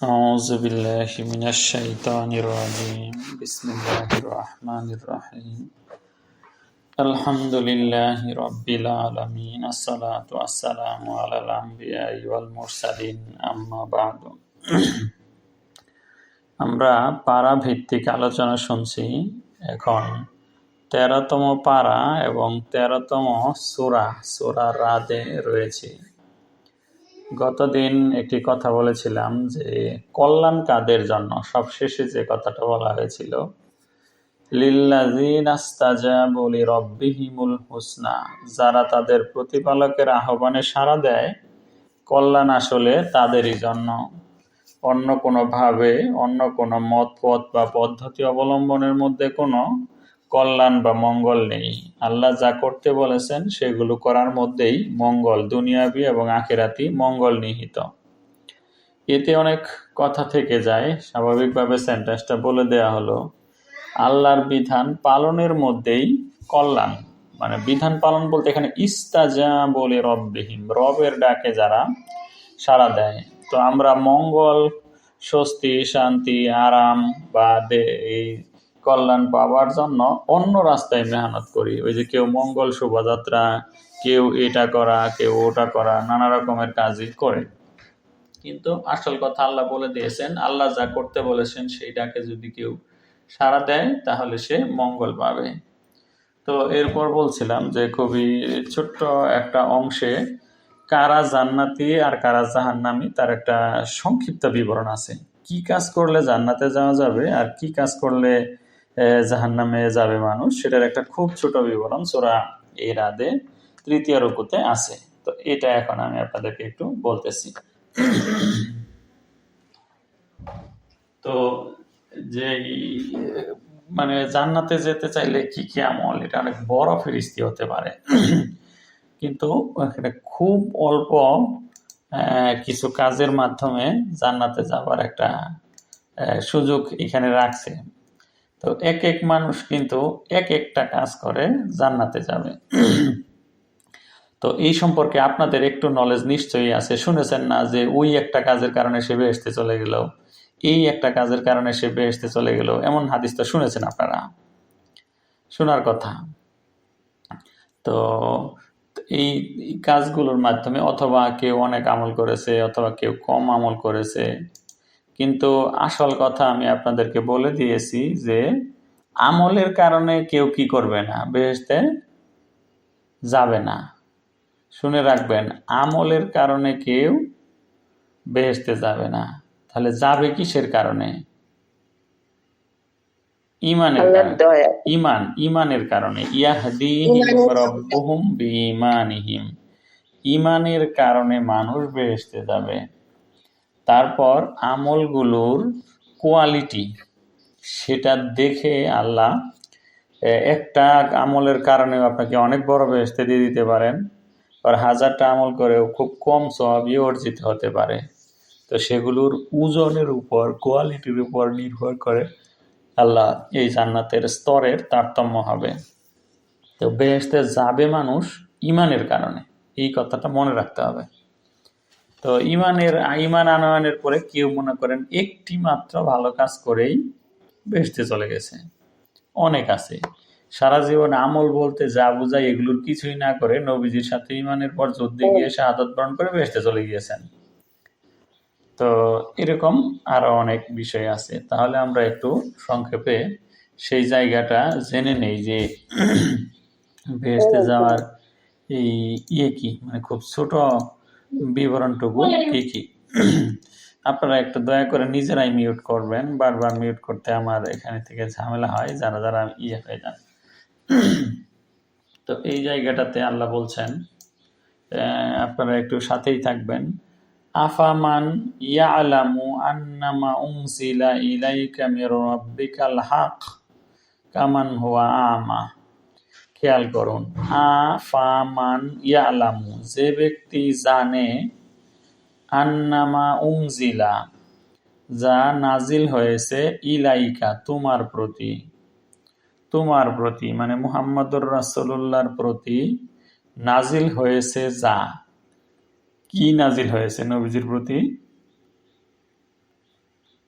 أعوذ بالله من الشيطان الرجيم بسم الله الرحمن الرحيم الحمد لله رب العالمين الصلاة والسلام على الأنبياء والمرسلين أما بعد আমরা পারা ভিত্তিক আলোচনা শুনছি। এখন 13তম পারা এবং 13তম সূরা রাদে রয়েছে। গতদিন একটি কথা বলেছিলাম যে কল্যাণ কাদের জন্য, সবশেষে যে কথাটা বলা হয়েছিল, লিল্লাযীনা ইসতাজাবু লিরাব্বিহিমুল হুসনা, যারা তাদের প্রতিপালকের আহ্বানে সাড়া দেয়, কল্যাণ আসলে তাদেরই জন্য। অন্য কোনোভাবে, অন্য কোনো মতপথ বা পদ্ধতি অবলম্বনের মধ্যে কোনো কল্যাণ বা মঙ্গল নেই। আল্লাহ যা করতে বলেছেন সেগুলো করার মধ্যেই মঙ্গল, দুনিয়াবি এবং আখিরাতি মঙ্গল নিহিত। এতে অনেক কথা থেকে যায়, স্বাভাবিকভাবে সেন্টেন্সটা বলে দেয়া হলো, আল্লাহর বিধান পালনের মধ্যেই কল্যাণ। মানে বিধান পালন বলতে এখানে ইস্তাজাবু লিরাব্বিহিম, রবের ডাকে যারা সাড়া দেয়। তো আমরা মঙ্গল, স্বস্তি, শান্তি, আরাম বা এই কল্যাণ পাওয়ার জন্য অন্য রাস্তায় মেহনত করি। ওই যে কেউ মঙ্গল শোভাযাত্রা, কেউ এটা করা, কেউ ওটা করা, নানা রকমের কাজই করে। কিন্তু আসল কথা আল্লাহ বলে দিয়েছেন, আল্লাহ যা করতে বলেছেন সেইটাকে যদি কেউ সাড়া দেয় তাহলে সে মঙ্গল পাবে। তো এরপর বলছিলাম যে খুবই ছোট্ট একটা অংশে কারা জান্নাতি আর কারা জাহান্নামী তার একটা সংক্ষিপ্ত বিবরণ আছে। কি কাজ করলে জান্নাতে যাওয়া যাবে আর কি কাজ করলে জাহান্নামে যাবে মানুষ, সেটার একটা খুব ছোট বিবরণ সূরা রাদে 3য় রুকুতে আছে। তো এটা এখন আমি আপনাদেরকে একটু বলতেছি। তো যে মানে জান্নাতে যেতে চাইলে কি কি আমল, এটা অনেক বড় ফেরেশতি হতে পারে, কিন্তু এখানে খুব অল্প কিছু কাজের মাধ্যমে জান্নাতে যাওয়ার একটা সুযোগ এখানে রাখছে। তো এক এক মানুষ কিন্তু এক একটা কাজ করে জান্নাতে যাবে। তো এই সম্পর্কে আপনাদের একটু নলেজ নিশ্চয়ই আছে। শুনেছেন না যে ওই একটা কাজের কারণে সে বেহেশতে চলে গেল, এই একটা কাজের কারণে সে বেহেশতে চলে গেল, এমন হাদিস তো শুনেছেন আপনারা, শোনার কথা। তো এই কাজগুলোর মাধ্যমে অথবা কেউ অনেক আমল করেছে অথবা কেউ কম আমল করেছে, কিন্তু আসল কথা আমি আপনাদেরকে বলে দিয়েছি যে আমলের কারণে কেউ কি করবে না, বেহেশতে যাবে না। শুনে রাখবেন, আমলের কারণে কেউ বেহেশতে যাবে না। তাহলে যাবে কিসের কারণে? ইমানের কারণে। ইমানের কারণে। ইয়াহদিহিম রাব্বুহুম বিঈমানিহিম, ইমানের কারণে মানুষ বেহেশতে যাবে। তারপর আমলগুলোর কোয়ালিটি, সেটা দেখে আল্লাহ একটা আমলের কারণেও আপনাকে অনেক বড় বেহেশতে দিয়ে দিতে পারেন, আর 1000টা আমল করেও খুব কম সওয়াবই অর্জিত হতে পারে। তো সেগুলোর ওজনের উপর, কোয়ালিটির উপর নির্ভর করে আল্লাহ এই জান্নাতের স্তরের তারতম্য হবে। তো বেহেশতে যাবে মানুষ ইমানের কারণে, এই কথাটা মনে রাখতে হবে। তো ইমান আনয়নের পরে কেউ মনে করেন একটি মাত্র ভালো কাজ করেই বেহেশতে চলে গেছে, অনেক আছে সারা জীবন আমল বলতে যা বোঝায় এগুলোর কিছুই না করে নবীজির সাথে ইমানের পর যুদ্ধে গিয়ে শাহাদাত বরণ করে বেহেশতে চলে গিয়েছেন। তো এরকম আরো অনেক বিষয় আছে। তাহলে আমরা একটু সংক্ষেপে সেই জায়গাটা জেনে নেই যে বেহেশতে যাওয়ার এই কি, মানে খুব ছোট বিবরণটুকু কি। আপনারা একটু দয়া করে নিজেরাই মিউট করবেন, বারবার মিউট করতে আমার এখানে থেকে ঝামেলা হয়, যারা যারা হয়ে যান। তো এই জায়গাটাতে আল্লাহ বলছেন, আপনারা একটু সাথেই থাকবেন, আফামান ইয়ালামু আন্নামা উনজিলা ইলাইকা মির রাব্বিকাল হক কামান হুয়া আমা। খেয়াল করুন, আফামান ইয়ালামু, যে ব্যক্তি জানে, আন্নামা উনজিলা, যা নাজিল হয়েছে, ইলাইকা, তোমার প্রতি, তোমার প্রতি মানে মুহাম্মদুর রাসূলুল্লাহর প্রতি নাজিল হয়েছে যা। কি নাজিল হয়েছে নবীজির প্রতি?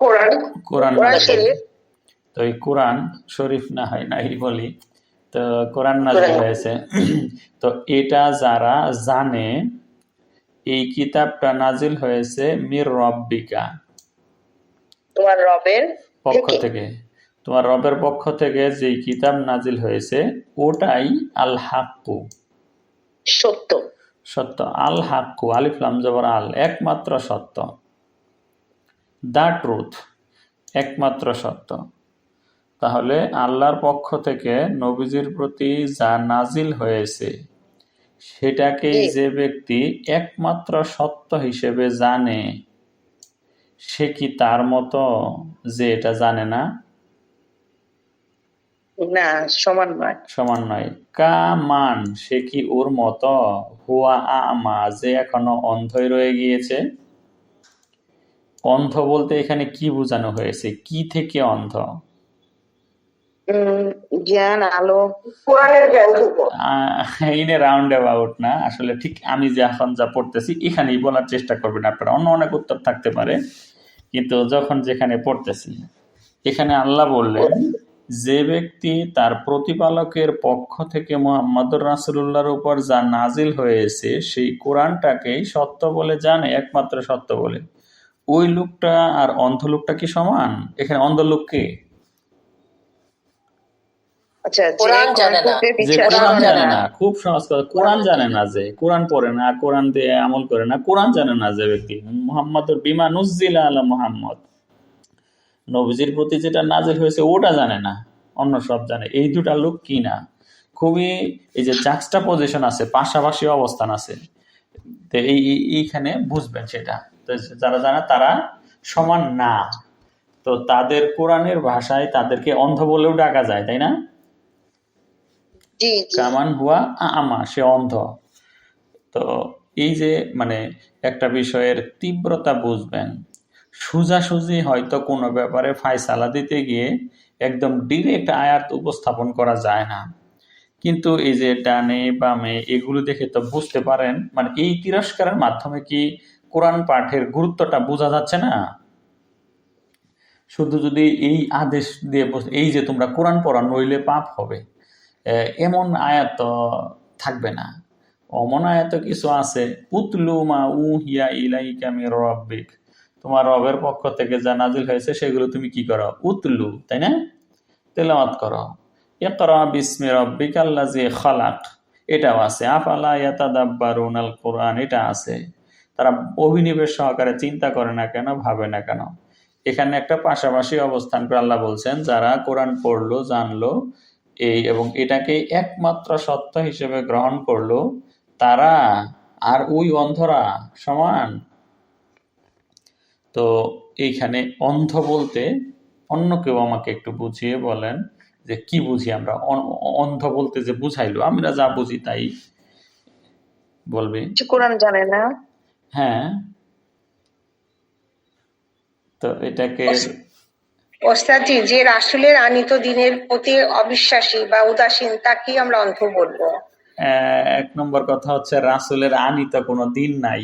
কোরআন কোরআন কোরআন নাজিল। শরীফ তো এই কোরআন শরীফ না হয় নাই বলি, তো কোরআন নাজিল কোরআন হয়েছে। তো এটা যারা জানে এই কিতাবটা নাজিল হয়েছে মির রব্বিকা, তোমার রবের পক্ষ থেকে। থেকে, তোমার রবের পক্ষ থেকে যেই কিতাব নাজিল হয়েছে ওটাই আল হাক্কু, সত্য। সত্য। আল হাক্কু, আলিফ লাম জবর আল, একমাত্র সত্য। দ্য ট্রুথ, একমাত্র সত্য। তাহলে আল্লাহর পক্ষ থেকে নবীজির প্রতি যা নাজিল হয়েছে সেটাকেই জি যে ব্যক্তি একমাত্র সত্য হিসেবে জানে, সে কি তার মতো যে এটা জানে না? না, সমান নয়। সমান নয়। কামান, সে কি ওর মতো? হুয়া আমা, যে এখনো অন্ধই রয়ে গিয়েছে। অন্ধ বলতে এখানে কি বোঝানো হয়েছে, কি থেকে অন্ধ? জ্ঞান, আলো, কোরআনের জ্ঞান থেকে। ইন এ রাউন্ড অ্যাবাউট না, আসলে ঠিক আমি যে এখন যা পড়তেছি এখানেই বলার চেষ্টা করবেন আপনারা, অন্য অনেক উত্তর থাকতে পারে, কিন্তু যখন যেখানে পড়তেছি এখানে আল্লাহ বললেন যে ব্যক্তি তার প্রতিপালকের পক্ষ থেকে মুহাম্মদুর রাসূলুল্লাহর উপর যা নাজিল হয়েছে সেই কোরআনটাকেই সত্য বলে জানে, একমাত্র সত্য বলে, ওই লোকটা আর অন্ধ লোকটা কি সমান? এখানে অন্ধ লোক কে? আচ্ছা, কোরআন জানে না, যে কোরআন জানে না, খুব সহজ কথা, কোরআন জানে না, যে কোরআন পড়ে না, কোরআন দিয়ে আমল করে না, কোরআন জানে না যে ব্যক্তি, মুহাম্মাদুর বিমা নুজ্জিলা আলা মুহাম্মদ, নবীজির প্রতি যেটা নাজিল হয়েছে ওটা জানে না, অন্য সব জানে। এই দুটা লোক কি না? খুবই, এই যে জাক্সটা পজিশন আছে, পাশাপাশি অবস্থান আছে, তো এইখানে বুঝবেন সেটা। তো যারা জানে তারা সমান না। তো তাদের কোরআনের ভাষায় তাদেরকে অন্ধ বলেও ডাকা যায়, তাই না? কামান হুয়া আমা, সে অন্ধ। তো এই যে মানে একটা বিষয়ের তীব্রতা বুঝবেন, সোজাসুজি হয়তো কোনো ব্যাপারে ফায়সালা দিতে গিয়ে একদম ডিরেক্ট আয়াত উপস্থাপন করা যায় না, কিন্তু এই যে ডানে বামে এগুলো দেখে তো বুঝতে পারেন, মানে এই তিরস্কারের মাধ্যমে কি কোরআন পাঠের গুরুত্বটা বোঝা যাচ্ছে না? শুধু যদি এই আদেশ দিয়ে এই যে তোমরা কোরআন পড়া নইলে পাপ হবে, এমন আয়াত তো থাকবে না। অমন আয়াত কিছু আছে, উতলু মা উহিয়া ইলাইকা মির রাব্বিক, তোমার রবের পক্ষ থেকে যা নাজিল হয়েছে সেগুলো তুমি কি করো? উতলু, তাই না? তেলাওয়াত করো। ইকরা বিসমি রাব্বিকাল্লাযী খালাক, এটাও আছে। আফালা ইয়াতাদাব্বারুনাল কুরআন, এটা আছে। তারা অভিনিবেশ সহকারে চিন্তা করে না কেন, ভাবে না কেন? এখানে একটা পাশাপাশি অবস্থান করে আল্লাহ বলছেন যারা কোরআন পড়লো, জানলো এই এবং এটাকে একমাত্র সত্য হিসেবে গ্রহণ করলো, তারা আর ওই অন্ধরা সমান। তো এইখানে অন্ধ বলতে অন্য কেউ আমাকে একটু বুঝিয়ে বলেন যে কি বুঝি আমরা অন্ধ বলতে, যে বুঝাইলো, আমরা যা বুঝি তাই বলবে। কোরআন জানে না, হ্যাঁ, তো এটাকে ওস্তাদজি, যে রাসূলের আনিত দিনের প্রতি অবিশ্বাসী বা উদাসীন তাকেই আমরা অন্ধ বলবো। এক নম্বর কথা হচ্ছে রাসূলের আনিত কোনো দিন নাই।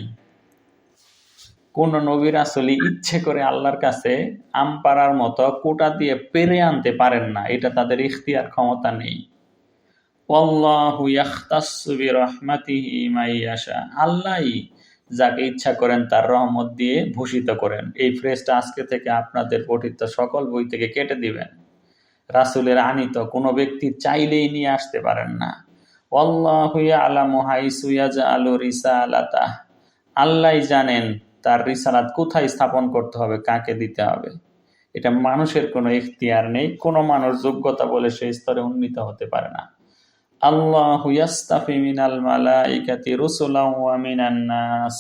কোন নবী রাসূলই ইচ্ছে করে আল্লাহর কাছে আম পাড়ার মতো কোটা দিয়ে পেরে আনতে পারেন না, এটা তাদের ইখতিয়ার, ক্ষমতা নেই। ওয়াল্লাহু ইয়াখতাসসু বিরহমাতিহি মান ইয়াশা, আল্লাহই যাকে ইচ্ছা করেন তার রহমত দিয়ে ভূষিত করেন। এই ফ্রেজটা আজকে থেকে আপনাদের পঠিত সকল বই থেকে কেটে দিবেন। রাসূলের আনিত কোনো ব্যক্তি চাইলেই নিয়ে আসতে পারেন না। ওয়াল্লাহু ইয়ালামু হাইসু ইয়াজআলু রিসালাতাহ, আল্লাহই জানেন তার রিসালাত কোথায় স্থাপন করতে হবে, কাকে দিতে হবে। এটা মানুষের কোনো ইখতিয়ার নেই, কোনো মানুষ যোগ্যতা বলে সেই স্তরে উন্নীত হতে পারে না। আল্লাহু ইয়াস্তাফি মিনাল মালাইকাতি রুসুলান ওয়া মিনান নাস,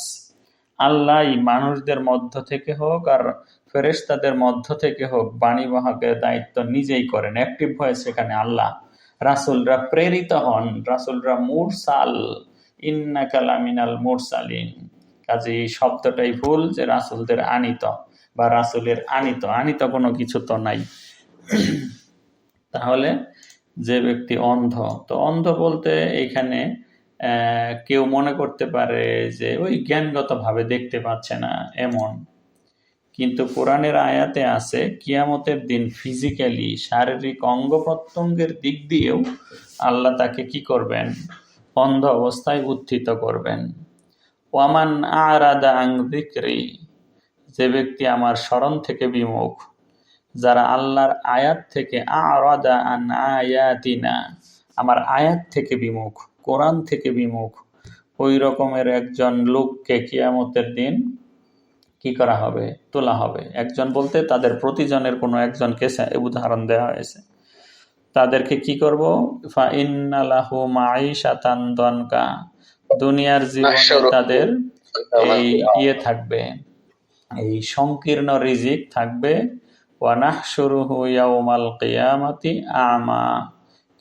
আল্লাহই মানুষদের মধ্য থেকে হোক আর ফেরেশতাদের মধ্য থেকে হোক বাণীবাহকের দায়িত্ব নিজেই করেন। অ্যাক্টিভ ভয়েস এখানে আল্লাহ। রাসূলরা প্রেরিত হন, রাসূলরা মুরসাল, ইন্নাকা লামিনাল মুরসালিন। কাজে এই শব্দটাই ভুল, যে রাসূলদের আনিত বা রাসূলের আনিত, আনিত কোনো কিছু তো নাই। তাহলে যে ব্যক্তি অন্ধ, তো অন্ধ বলতে এখানে কেউ মনে করতে পারে যে ওই জ্ঞানগত ভাবে দেখতে পাচ্ছে না এমন, কিন্তু কোরআনের আয়াতে আছে কিয়ামতের দিন ফিজিক্যালি শারীরিক অঙ্গ প্রত্যঙ্গের দিক দিয়েও আল্লাহ তাকে কি করবেন, অন্ধ অবস্থায় উত্থিত করবেন। ওয়ামান আরাদা আন যিকরি, যে ব্যক্তি আমার স্মরণ থেকে বিমুখ, যারা আল্লাহর আয়াত থেকে, আরাদা আন আয়াতিনা, আমার আয়াত থেকে বিমুখ, কোরআন থেকে বিমুখ, ওই রকমের একজন লোককে কিয়ামতের দিন কি করা হবে, তোলা হবে। একজন বলতে তাদের প্রতিজনের কোনো একজনকে উদাহরণ দেওয়া হয়েছে। তাদেরকে কি করব, ফা ইন্না লাহু মাঈশাতান দনকা, দুনিয়ার জীবনে তাদের এই থাকবে, এই সংকীর্ণ রিজিক থাকবে। ওয়া নাহশুরুহু ইয়াউমাল কিয়ামাতি আমা,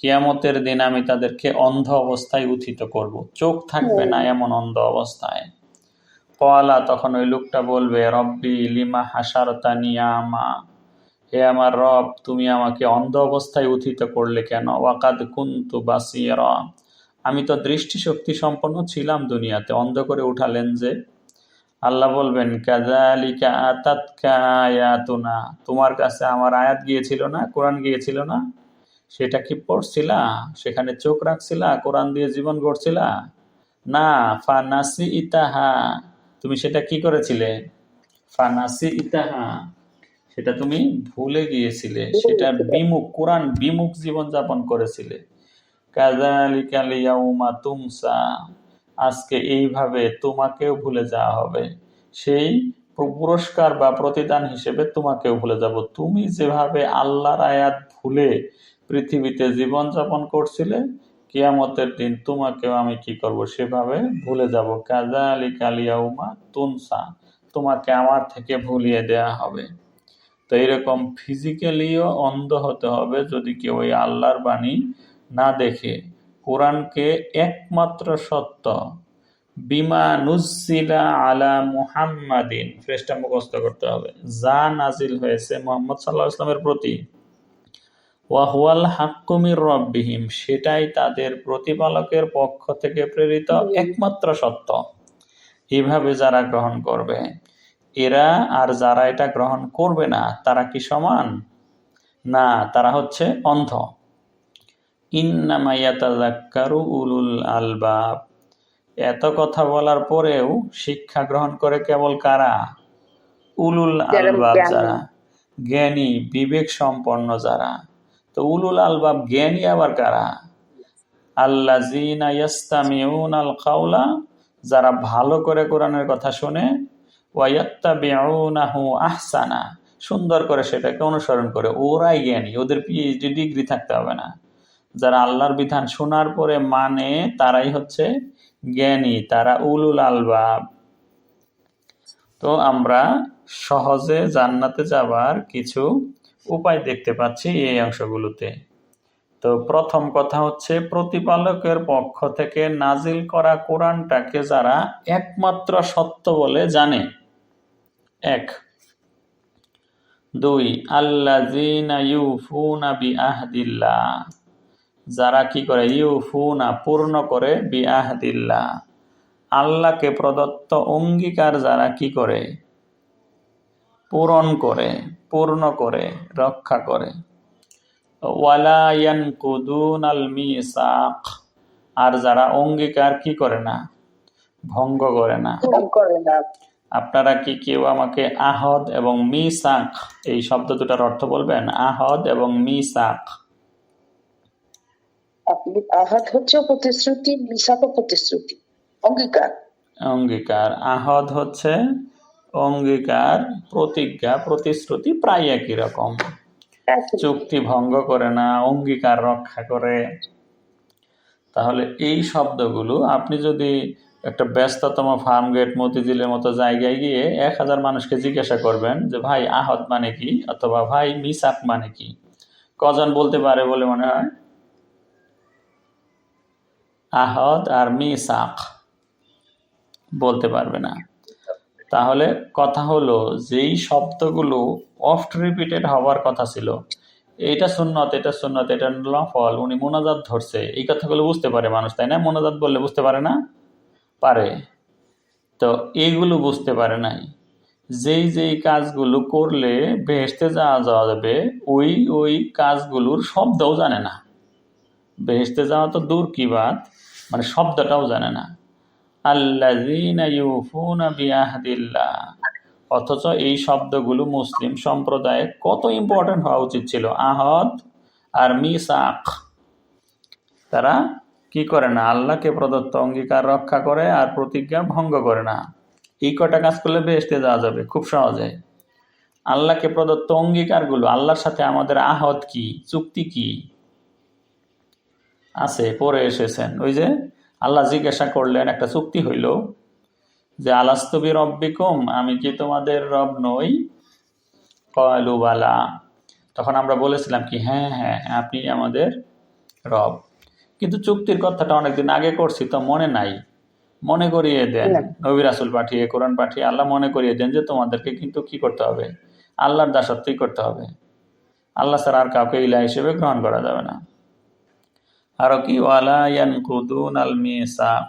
কিয়ামতের দিন আমি তাদেরকে অন্ধ অবস্থায় উত্থিত করব, চোখ থাকবে না এমন অন্ধ অবস্থায়। ক্বালা, তখন ওই লোকটা বলবে, রব্বি লিমা হাশারতানি আমা, হে আমার রব, তুমি আমাকে অন্ধ অবস্থায় উত্থিত করলে কেন? ওয়াকাদ কুনতু বাসীরা, আমি তো দৃষ্টিশক্তি সম্পন্ন ছিলাম দুনিয়াতে, অন্ধ করে উঠালেন যে? আল্লাহ বলবেন, কাযালিকা আতাতকা আয়াতুনা, তোমার কাছে আমার আয়াত গিয়েছিল না, কোরআন গিয়েছিল না, সেটা কি পড়ছিলা? সেখানে চোখ রাখছিলা? কোরআন দিয়ে জীবন গড়ছিলা? না, ফানাসি ইতাহা, তুমি সেটা কি করেছিলে? ফানাসি ইতাহা, সেটা তুমি ভুলে গিয়েছিলে, সেটার বিমুখ, কোরআন বিমুখ জীবনযাপন করেছিলে। কাযালিকা লিয়াউমা তুমসা, আজকে এইভাবে তোমাকেও ভুলে যাওয়া হবে, সেই পুরস্কার বা প্রতিদান হিসেবে তোমাকেও ভুলে যাব। তুমি যেভাবে আল্লাহর আয়াত ভুলে পৃথিবীতে জীবনযাপন করছিলে, কিয়ামতের দিন তোমাকেও আমি কি করব, সেভাবে ভুলে যাব। কাযালিকা লিয়াউমা তুনসা, তোমাকে আমার থেকে ভুলিয়ে দেয়া হবে। তো এরকম ফিজিক্যালিও অন্ধ হতে হবে যদি কেউ ওই আল্লাহর বাণী না দেখে, কোরআনকে একমাত্র সত্য, বিমা নুজ্জিলা আলা মুহাম্মাদিন, ফ্রেজটা মুখস্থ করতে হবে, যা নাজিল হয়েছে মুহাম্মদ সাল্লাল্লাহু আলাইহি ওয়াসাল্লামের প্রতি, ওয়া হুয়াল হাক্কু মির রাব্বিহিম, সেটাই তাদের প্রতিপালকের পক্ষ থেকে প্রেরিত একমাত্র সত্য। এইভাবে যারা গ্রহণ করবে, এরা আর যারা এটা গ্রহণ করবে না, তারা কি সমান? না, তারা হচ্ছে অন্ধ। ইন্নামা ইয়াতাযাক্কারু উলুল আলবাব, এত কথা বলার পরেও শিক্ষা গ্রহণ করে কেবল কারা? উলুল আলবাব, যারা জ্ঞানী, বিবেক সম্পন্ন যারা। তো উলুল আলবাব জ্ঞানী আবার কারা? আল্লাযীনা ইয়াস্তামিউনাল কাওলা, যারা ভালো করে কোরআনের কথা শুনে, ওয়া ইয়াত্তাবিউনাহু আহসানা, সুন্দর করে সেটাকে অনুসরণ করে, ওরাই জ্ঞানী, ওদের পিএইচডি ডিগ্রি থাকতে হবে না। যারা আল্লাহর বিধান শোনার পরে মানে, তারাই হচ্ছে জ্ঞানী, তারা উলুল আলবাব। তো আমরা সহজে জান্নাতে যাবার কিছু উপায় দেখতে পাচ্ছি এই অংশগুলোতে। তো প্রথম কথা হচ্ছে, প্রতিপালকের পক্ষ থেকে নাজিল করা কোরআনটাকে যারা একমাত্র সত্য বলে জানে, এক। দুই, আল্লাযীনা ইউফুনা বিআহদিল্লাহ, যারা কি করে, ইউফুনা, পূর্ণ করে, বিআহদিল্লাহ, আল্লাহকে প্রদত্ত অঙ্গীকার যারা কি করে, পূরণ করে, পূর্ণ করে, রক্ষা করে। ওয়ালা ইয়ানকুদুনাল মিসাক, আর যারা অঙ্গীকার কি করে না, ভঙ্গ করে না। আপনারা কি কেউ আমাকে আহদ এবং মিসাক এই শব্দ দুটার অর্থ বলবেন? আহদ এবং মিসাক। আহদ হচ্ছে প্রতিশ্রুতি, মিসাক প্রতিশ্রুতি, অঙ্গীকার। অঙ্গীকার, আহদ হচ্ছে অঙ্গীকার, প্রতিজ্ঞা, প্রতিশ্রুতি প্রায় একই রকম। চুক্তি ভঙ্গ করে না, অঙ্গীকার রক্ষা করে। তাহলে এই শব্দগুলো আপনি যদি একটা ব্যস্ততম ফার্মগেট, মতিঝিলের মতো জায়গায় গিয়ে 1000 মানুষকে জিজ্ঞাসা করবেন যে ভাই আহদ মানে কি, অথবা ভাই মিসাক মানে কি, কজন বলতে পারে বলে মনে হয়? আহদ আর মিসাক বলতে পারবে না। তাহলে কথা হলো, যেই শব্দগুলো অফট রিপিটেড হওয়ার কথা ছিল, এটা সুন্নত, এটা সুন্নত, এটা নফল, উনি মোনাজাত ধরছে, এই কথাগুলো বুঝতে পারে মানুষ, তাই না? মোনাজাত বললে বুঝতে পারে না? পারে। তো এইগুলো বুঝতে পারে নাই, যেই যেই কাজগুলো করলে বেহেশতে যাওয়া যাবে, ওই ওই কাজগুলোর শব্দও জানে না। বেহেশতে যাওয়া তো দূর কি বাত, মানে শব্দটাও জানে না। আল্লাযীনা ইউফুনা বিআহদিল্লাহ। অথচ এই শব্দগুলো মুসলিম সম্প্রদায়ে কত ইম্পর্টেন্ট হওয়া উচিত ছিল। আহদ আর মিসাক, তারা কি করে না? আল্লাহকে প্রদত্ত অঙ্গীকার রক্ষা করে আর প্রতিজ্ঞা ভঙ্গ করে না। এই কটা কাজ করলে বেহেশতে যাওয়া যাবে খুব সহজে। আল্লাহকে প্রদত্ত অঙ্গীকারগুলো, আল্লাহর সাথে আমাদের আহদ কি, চুক্তি কি আছে, পরে এসেছেন। ওই যে আল্লাহ জিজ্ঞাসা করলেন, একটা চুক্তি হইল যে আলাস্তু বিরব্বিকুম, আমি কি তোমাদের রব নই? ক্বালু বালা। তখন আমরা বলেছিলাম কি, হ্যাঁ হ্যাঁ আপনি আমাদের রব। কিন্তু চুক্তির কথাটা অনেকদিন আগে করছি তো মনে নাই। মনে করিয়ে দেন, না। নবী রাসূল পাঠিয়ে, কোরআন পাঠিয়ে আল্লাহ মনে করিয়ে দেন যে তোমাদেরকে কিন্তু কি করতে হবে, আল্লাহর দাসত্বই করতে হবে। আল্লাহ ছাড়া আর কাউকে ইলাহ হিসেবে গ্রহণ করা যাবে না। আরো কি, ওয়ালা ইয়ানকুদুন আল মিসাক,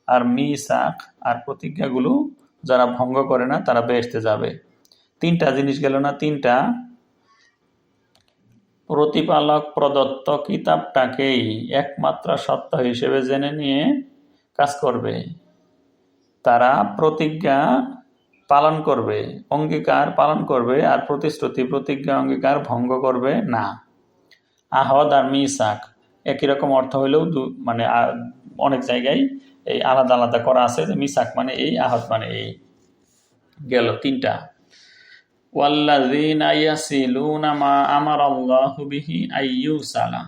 আর মিসাক আর প্রতিজ্ঞাগুলো যারা ভঙ্গ করে না তারা বেহেশতে যাবে। তিনটা জিনিস গেল না? তিনটা, প্রতিপালক প্রদত্ত কিতাবটাকেই একমাত্র সত্য হিসেবে জেনে নিয়ে কাজ করবে, তারা প্রতিজ্ঞা পালন করবে, অঙ্গীকার পালন করবে, আর প্রতিশ্রুতি প্রতিজ্ঞা অঙ্গীকার ভঙ্গ করবে না। আহদ আর মিসাক একই রকম অর্থ হইলেও মানে অনেক জায়গায় এই আলাদা আলাদা করা আছে, যে মিসাক মানে এই, আহদ মানে এই। গেল তিনটা। ওয়াল্লাযীনা ইয়াসিলুনা মা আমারাল্লাহু বিহি আইয়ুসালা।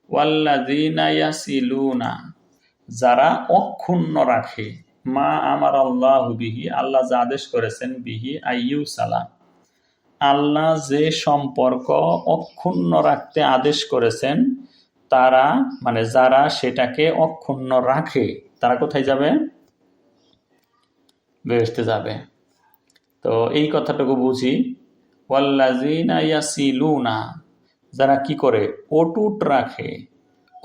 ওয়াল্লাযীনা ইয়াসিলুনা, যারা অক্ষুণ্ণ রাখে, মা আমারাল্লাহু বিহি, আল্লাহ যা আদেশ করেছেন, বিহি আইয়ুসালা, আল্লাহ যে সম্পর্ক অক্ষুণ্ণ রাখতে আদেশ করেছেন, তারা মানে যারা সেটাকে অক্ষুণ্ণ রাখে, তারা কোথায় যাবে? বেহেশতে যাবে। তো এই কথাটুকু বুঝি। ওয়াল্লাযীনা ইয়াসিলুনা, যারা কি করে? অটুট রাখে,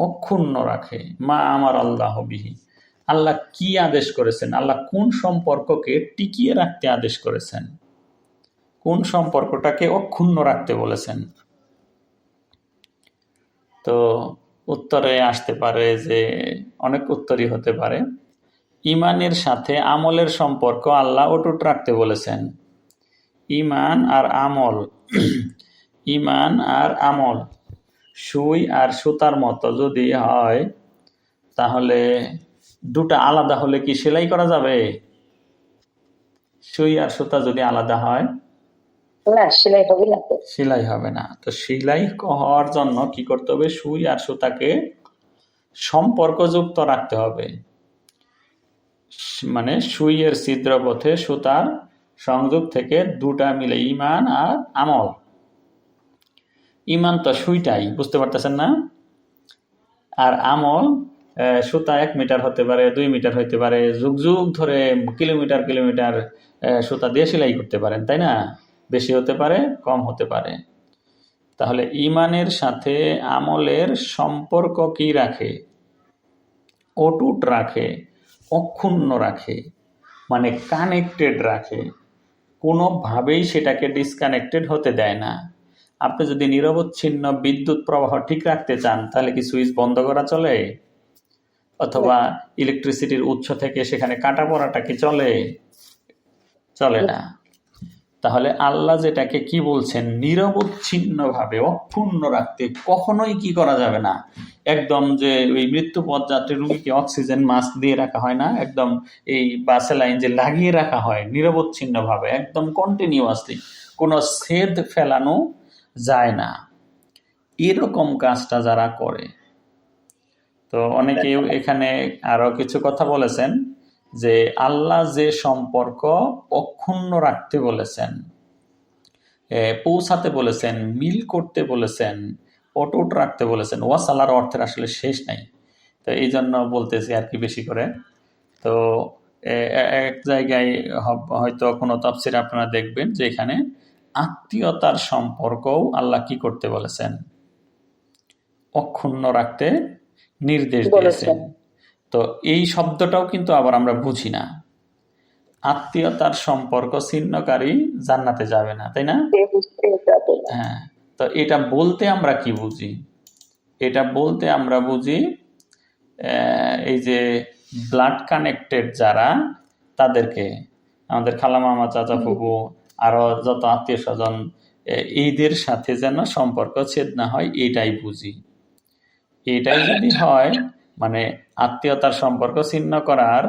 অক্ষুণ্ণ রাখে, মা আমারাল্লাহু বিহি, আল্লাহ কি আদেশ করেছেন, আল্লাহ কোন সম্পর্ককে টিকিয়ে রাখতে আদেশ করেছেন, কোন সম্পর্কটাকে অক্ষুণ্ণ রাখতে বলেছেন। তো উত্তরে আসতে পারে যে, অনেক উত্তরই হতে পারে। ইমানের সাথে আমলের সম্পর্ক আল্লাহ অটুট রাখতে বলেছেন। ইমান আর আমল, ইমান আর আমল সুই আর সুতার মতো যদি হয়, তাহলে দুটা আলাদা হলে কি সেলাই করা যাবে? সুই আর সুতা যদি আলাদা হয়, না, সেলাই হবে না তো। সেলাই হবে না। তো সেলাই হওয়ার জন্য কি করতে হবে? সুই আর সুতাকে সম্পর্কযুক্ত রাখতে হবে। মানে সুইয়ের ছিদ্রপথে সুতার সংযোগ থেকে দুটা মিলে ইমান আর আমল। ইমান তো সুইটাই, বুঝতে পারতেছেন না? আর আমল সুতা 1 মিটার হতে পারে, 2 মিটার হতে পারে, যুগ যুগ ধরে কিলোমিটার কিলোমিটার সুতা দিয়ে সেলাই করতে পারেন, তাই না? বেশি হতে পারে, কম হতে পারে। তাহলে ইমানের সাথে আমলের সম্পর্ক কি রাখে? অটুট রাখে, অক্ষুণ্ণ রাখে, মানে কানেক্টেড রাখে, কোনোভাবেই সেটাকে ডিসকানেক্টেড হতে দেয় না। আপনি যদি নিরবচ্ছিন্ন বিদ্যুৎ প্রবাহ ঠিক রাখতে চান, তাহলে কি সুইচ বন্ধ করা চলে? অথবা ইলেকট্রিসিটির উৎস থেকে সেখানে কাটা পড়াটা কি চলে? চলে না। তাহলে আল্লাহ যেটাকে কি বলছেন, নিরবচ্ছিন্নভাবে অক্ষুণ্ণ রাখতে কখনোই কি করা যাবে না। একদম যে ওই মৃত্যুপথ যাত্রী রোগীকে অক্সিজেন মাস্ক দিয়ে রাখা হয় না, একদম এই বাসেলাইন যে লাগিয়ে রাখা হয় নিরবচ্ছিন্নভাবে, একদম কন্টিনিউয়াসলি, কোনো ছেদ ফেলানো যায় না। এরকম কাজটা যারা করে, তো অনেকেই এখানে আরো কিছু কথা বলেছেন যে আল্লাহ যে সম্পর্ক অক্ষুণ্ণ রাখতে বলেছেন, পৌঁছাতে বলেছেন, মিল করতে বলেছেন, অটুট রাখতে বলেছেন, ওয়াসালার অর্থের আসলে শেষ নাই। তো এই জন্য বলতেছি আর কি বেশি করে। তো এক জায়গায় হয়তো কোনো তাফসীর আপনারা দেখবেন যে এখানে আত্মীয়তার সম্পর্কও আল্লাহ কি করতে বলেছেন, অক্ষুণ্ণ রাখতে নির্দেশ দিয়েছেন। তো এই শব্দটাও কিন্তু আবার আমরা বুঝি না। আত্মীয়তার সম্পর্ক ছিন্নকারী জান্নাতে যাবে না, তাই না? সে বুঝতে যাবে না। হ্যাঁ, তো এটা বলতে আমরা কি বুঝি? এটা বলতে আমরা বুঝি এই যে ব্লাড কানেক্টেড যারা, তাদেরকে, আমাদের খালা মামা চাচা ফুফু আরো যত আত্মীয় স্বজন, এইদের সাথে যেন সম্পর্ক ছেদ না হয়, এটাই বুঝি। এটাই যদি হয়, মানে আত্মীয়তার সম্পর্ক ছিন্ন করার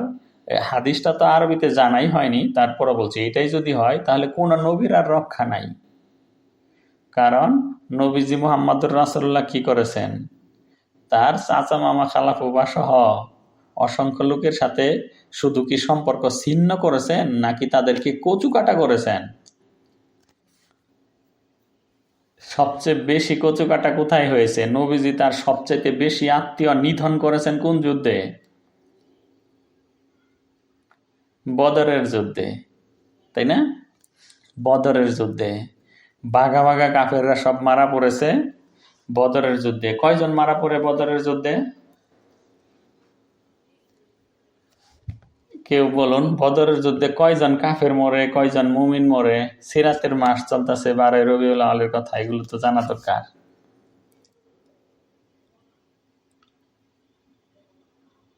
হাদিসটা তো আরবিতে জানাই হয়নি, তারপরে বলছি এটাই যদি হয়, তাহলে কোন নবীর আর রক্ষা নাই। কারণ নবীজি মুহাম্মদুর রাসূলুল্লাহ কি করেছেন? তার চাচা মামা খালা ফুফা সহ অসংখ্য লোকের সাথে শুধু কি সম্পর্ক ছিন্ন করেছেন, নাকি তাদেরকে কচুকাটা করেছেন? সবচেয়ে বেশি কচুকাটা কোথায় হয়েছে? নবীজি তার সবচেয়ে বেশি আত্মীয় নিধন করেছেন কোন যুদ্ধে? বদরের যুদ্ধে, তাই না? বদরের যুদ্ধে বাঘা বাঘা কাফেররা সব মারা পড়েছে বদরের যুদ্ধে। কয়জন মারা পড়ে বদরের যুদ্ধে? কেউ বলুন, বদরের যুদ্ধে কয়জন কাফের মরে, কয়জন মুমিন মরে? সিরাতের মাস চলতেছে, 12 রবিউল আউয়ালের কথা, এগুলো তো জানা দরকার।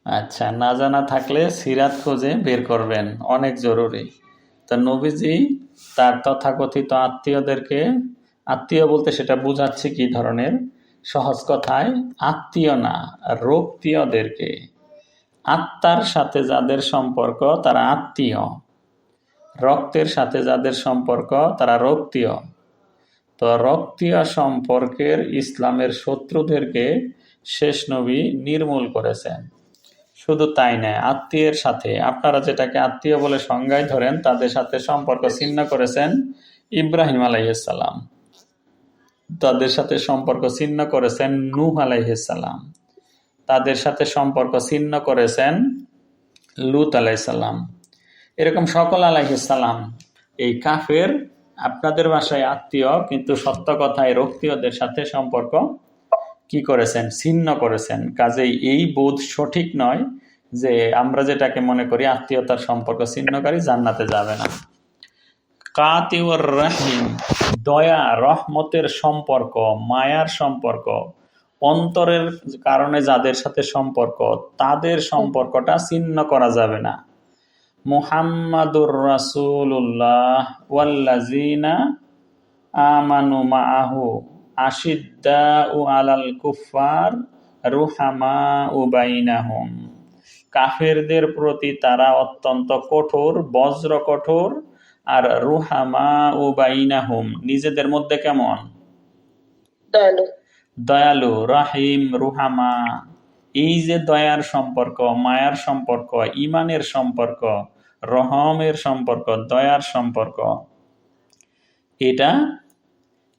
আচ্ছা, না জানা থাকলে সিরাত খুঁজে বের করবেন, অনেক জরুরি। তো নবীজি তার তথাকথিত আত্মীয়দেরকে, আত্মীয় বলতে সেটা বোঝাচ্ছে কি ধরনের? সহজ কথায় আত্মীয় না, রক্তীয়দেরকে, আত্মার সাথে যাদের সম্পর্ক তারা আত্মীয়, রক্তের সাথে যাদের সম্পর্ক তারা রক্তীয়। তো রক্তীয় সম্পর্কের ইসলামের শত্রুদেরকে শেষ নবী নির্মূল করেছেন। শুধু তাই নয়, আত্মীয়ের সাথে, আপনারা যেটাকে আত্মীয় বলে সংজ্ঞায় ধরেন, তাদের সাথে সম্পর্ক ছিন্ন করেছেন ইব্রাহিম আলাইহিস সালাম, তাদের সাথে সম্পর্ক ছিন্ন করেছেন নূহ আলাইহিস সালাম, তাদের সাথে সম্পর্ক ছিন্ন করেছেন লূত আলাইহিস সালাম, এরকম সকল আলাইহিস সালাম। এই কাফের আপনাদের ভাষায় আত্মীয়, কিন্তু সত্য কথায় রক্তীয়দের সাথে সম্পর্ক কি করেছেন? ছিন্ন করেছেন। কাজেই এই বোধ সঠিক নয় যে আমরা যেটাকে মনে করি আত্মীয়তার সম্পর্ক ছিন্নকারী জান্নাতে যাবে না। কাতিউর রাহিম, দয়া রহমতের সম্পর্ক, মায়ার সম্পর্ক, অন্তরের কারণে যাদের সাথে সম্পর্ক, তাদের সম্পর্কটা ছিন্ন করা যাবে না। মুহাম্মাদুর রাসূলুল্লাহ ওয়াল্লাযিনা আমানু মাআহু আশিদ্দাউ আলাল কুফফার রুহামাউ বাইনাহুম, কাফেরদের প্রতি তারা অত্যন্ত কঠোর, বজ্র কঠোর, আর রুহামাউ বাইনাহুম, নিজেদের মধ্যে কেমন? দয়ালু। দয়ালু, রাহিম, রুহামা। এই যে দয়ার সম্পর্ক, মায়ার সম্পর্ক, ইমানের সম্পর্ক, রহমের সম্পর্ক, দয়ার সম্পর্ক, এটা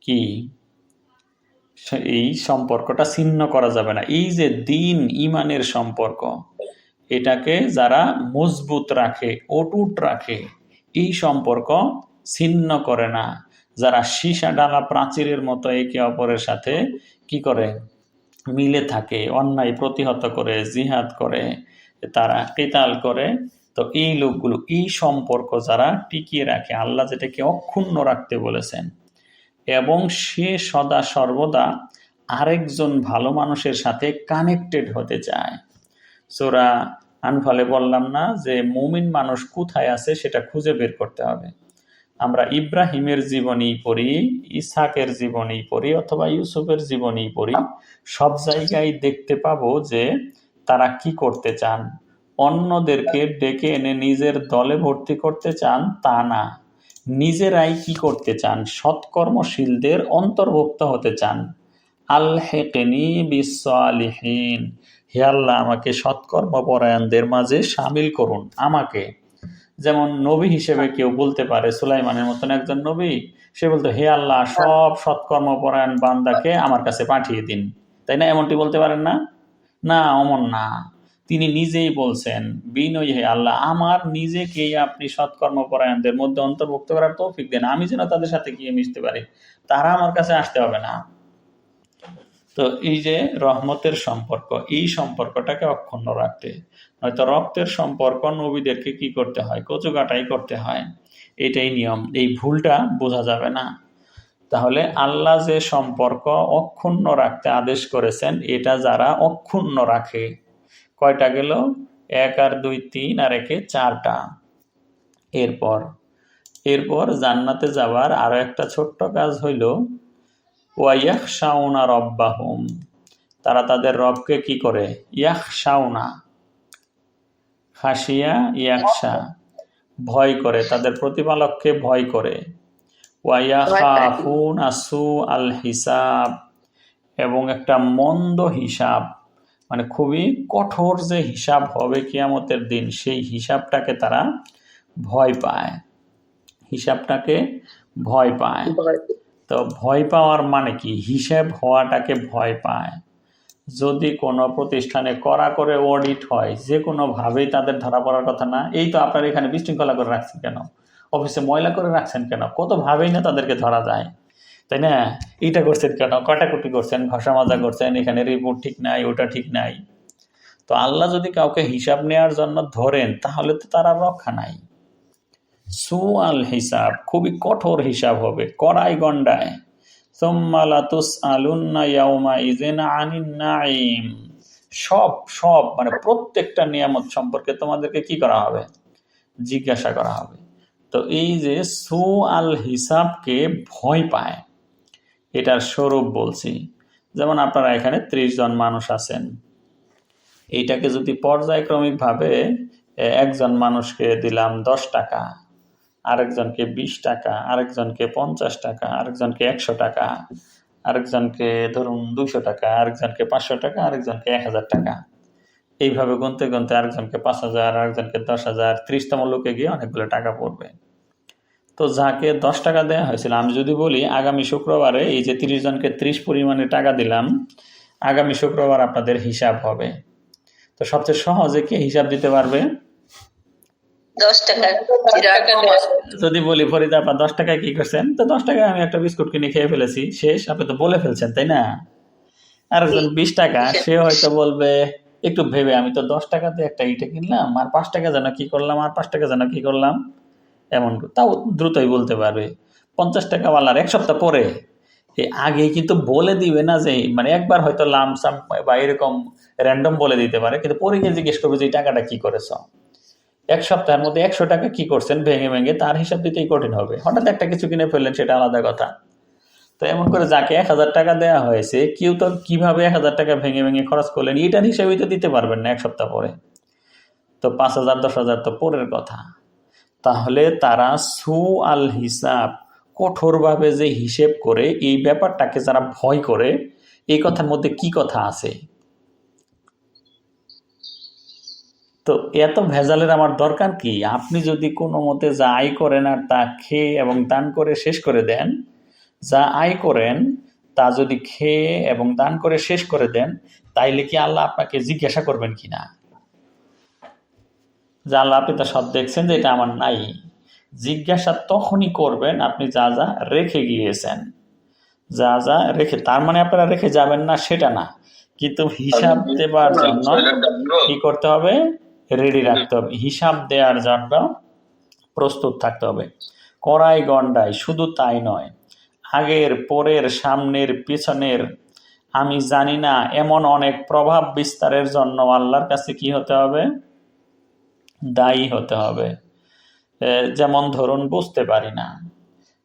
কি? এই সম্পর্কটা ছিন্ন করা যাবে না। এই যে দিন ইমানের সম্পর্ক, এটাকে যারা মজবুত রাখে, অটুট রাখে, এই সম্পর্ক ছিন্ন করে না। যারা সীসা ডালা প্রাচীরের মতো একে অপরের সাথে কি করে? মিলে থাকে, অন্যায় প্রতিহত করে, জিহাদ করে, তারা কিতাল করে। তো এই লোকগুলো, এই সম্পর্ক যারা টিকিয়ে রাখে, আল্লাহ যেটাকে অক্ষুণ্ণ রাখতে বলেছেন, এবং সে সদা সর্বদা আরেকজন ভালো মানুষের সাথে কানেক্টেড হতে চায়। সূরা আনফালে বললাম না যে মুমিন মানুষ কোথায় আছে সেটা খুঁজে বের করতে হবে। আমরা ইব্রাহিমের জীবনী পড়ি, ইসহাকের জীবনী পড়ি, অথবা ইউসুফের জীবনী পড়ি, সব জায়গায় দেখতে পাবো যে তারা কি করতে চান। অন্যদেরকে ডেকে এনে নিজের দলে ভর্তি করতে চান তা না, নিজেরাই কি করতে চান? সৎকর্মশীলদের অন্তর্ভুক্ত হতে চান। আলহিকনি বিসসালিহিন, হে আল্লাহ আমাকে সৎকর্মপরায়ণদের মাঝে শামিল করুন। আমাকে, যেমন নবী হিসেবে কেউ বলতে পারে, সুলাইমানের মতন একজন নবী, সে বলতো হে আল্লাহ সব সৎকর্মপরায়ণ বান্দাকে আমার কাছে পাঠিয়ে দিন, তাই না? এমনটি বলতে পারেন না? না, অমন না। তিনি নিজেই বলছেন, বিনয়ী হে আল্লাহ, আমার নিজেকেই আপনি সৎকর্মপরায়ণদের মধ্যে অন্তর্ভুক্ত করার তৌফিক দেন, আমি যেন তাদের সাথে গিয়ে মিশতে পারি, তারা আমার কাছে আসতে হবে না। তো এই যে রহমতের সম্পর্ক, এই সম্পর্কটাকে অক্ষুণ্ণ রাখতে, নয়তো রক্তের সম্পর্ক নবীদেরকে কি করতে হয়, কচুকাটাই করতে হয়। এটাই নিয়ম, এই ভুলটা বোঝা যাবে না। তাহলে আল্লাহ যে সম্পর্ক অক্ষুণ্ণ রাখতে আদেশ করেছেন, এটা যারা অক্ষুণ্ণ রাখে, কয়টা গেল? 1 আর 2 3 আর 1 4টা। এরপর জান্নাতে যাওয়ার আরো একটা ছোট্ট কাজ হইল ওয়াইয়াখশাউনা রব্বাহুম, তারা তাদের রবকে কি করে? ইয়াখশাউনা, খাসিয়া ইয়াখশা, ভয় করে, তাদের প্রতিপালককে ভয় করে। ওয়াইয়াখাফুনা সু আল হিসাব, এবং একটা মন্দ হিসাব, মানে খুবই কঠোর যে হিসাব হবে কিয়ামতের দিন, সেই হিসাবটাকে তারা ভয় পায়, হিসাবটাকে ভয় পায়। তো ভয় পাওয়ার মানে কি? হিসাব হওয়াটাকে ভয় পায়। যদি কোনো প্রতিষ্ঠানে কড়া করে অডিট হয়, যে কোনোভাবেই তাদের ধরা পড়ার কথা না। এই তো আপনার এখানে বিশৃঙ্খলা করে রাখছেন কেন, অফিসে ময়লা করে রাখছেন কেন, কত ভাবেই না তাদেরকে ধরা যায়, তাই না? এইটা করছেন কেন, কাটাকুটি করছেন, ভাষা মাজা করছেন, এখানে রিপোর্ট ঠিক নাই, ওটা ঠিক নাই। তো আল্লাহ যদি কাউকে হিসাব নেওয়ার জন্য ধরেন, তাহলে তো তার আর রক্ষা নাই। সু আল হিসাব, খুবই কঠোর হিসাব হবে, কড়াই গন্ডায়। সুম্মা লাতুসআলুন্না ইয়াউমা ইযিন আনিন নাঈম, সব মানে প্রত্যেকটা নিয়ামত সম্পর্কে তোমাদেরকে কি করা হবে? জিজ্ঞাসা করা হবে। তো এই যে সু আল হিসাবকে ভয় পায়, এটার স্বরূপ বলছি। যেমন আপনারা এখানে 30 জন মানুষ আছেন, এইটাকে যদি পর্যায়ক্রমিকভাবে একজন মানুষকে দিলাম 10 টাকা, আরেকজনকে 20 টাকা, আরেকজনকে 50 টাকা, আরেকজনকে 100 টাকা, আরেকজনকে ধরুন 200 টাকা, আরেকজনকে 500 টাকা, আরেকজনকে 1000 টাকা, এইভাবে গুনতে গুনতে আরেকজনকে 5000, আরেকজনকে 10,000, 30তম লোকে গিয়ে অনেকগুলো টাকা পড়বে। তো যাকে 10 টাকা দেওয়া হয়েছিল, আমি যদি বলি আগামী শুক্রবারে এই যে 30 জনকে 30 পরিমাণে টাকা দিলাম, আগামী শুক্রবার আপনাদের হিসাব হবে, তো সবচেয়ে সহজে কে হিসাব দিতে পারবে? 10 টাকা। যদি বলি ফরিদা আপা 10 টাকায় কি করছেন, তো 10 টাকায় আমি একটা বিস্কুট কিনে খেয়ে ফেলেছি, শেষ। আপনি তো বলে ফেলছেন, তাই না? আর 20 টাকা, সে হয়তো বলবে একটু ভেবে, আমি তো 10 টাকাতে একটা ইটে কিনলাম, আর 5 টাকা যেন কি করলাম, আর 5 টাকা যেন কি করলাম, এমন তাও দ্রুতই বলতে পারবে। 50 টাকাওয়ালার 1 সপ্তাহ পরে আগে কিন্তু বলে দিবে না, যে মানে একবার হয়তো লামসাম বা এরকম র্যান্ডম বলে দিতে পারে, কিন্তু পরে গিয়ে জিজ্ঞেস করবে যে এই টাকাটা কি করেছ। 1 সপ্তাহের মধ্যে 100 টাকা কি করছেন ভেঙে ভেঙে, তার হিসাব দিতেই কঠিন হবে। হঠাৎ একটা কিছু কিনে ফেললেন, সেটা আলাদা কথা। তো এমন করে যাকে 1000 টাকা দেওয়া হয়েছে, কেউ তো কিভাবে 1000 টাকা ভেঙে ভেঙে খরচ করলেন, এটার হিসাবই তো দিতে পারবেন না 1 সপ্তাহ পরে। তো 5000 10,000 তো পরের কথা। তাহলে তারা সু আল হিসাব, কঠোরভাবে যে হিসেব করে, এই ব্যাপারটাকে যারা ভয় করে, এই কথার মধ্যে কি কথা আছে? তো এত ভেজালের আমার দরকার কি? আপনি যদি কোনো মতে যা আয় করেন আর তা খেয়ে এবং দান করে শেষ করে দেন, যা আয় করেন তা যদি খেয়ে এবং দান করে শেষ করে দেন, তাইলে কি আল্লাহ আপনাকে জিজ্ঞাসা করবেন কিনা যে আল্লাহ আপনি তো সব দেখছেন যে এটা আমার নাই? জিজ্ঞাসা তখনই করবেন আপনি যা যা রেখে গিয়েছেন, যা যা রেখে, তার মানে আপনারা রেখে যাবেন না সেটা না, কিন্তু হিসাব দেবার জন্য কি করতে হবে? রেডি রাখতে হবে, হিসাব দেওয়ার জন্য প্রস্তুত থাকতে হবে। কড়াই গন্ডায়, শুধু তাই নয়, আগের পরের সামনের পিছনের আমি জানি না এমন অনেক প্রভাব বিস্তারের জন্য আল্লাহর কাছে কি হতে হবে? দায়ী হতে হবে। যেমন ধরুন, বুঝতে পারি না,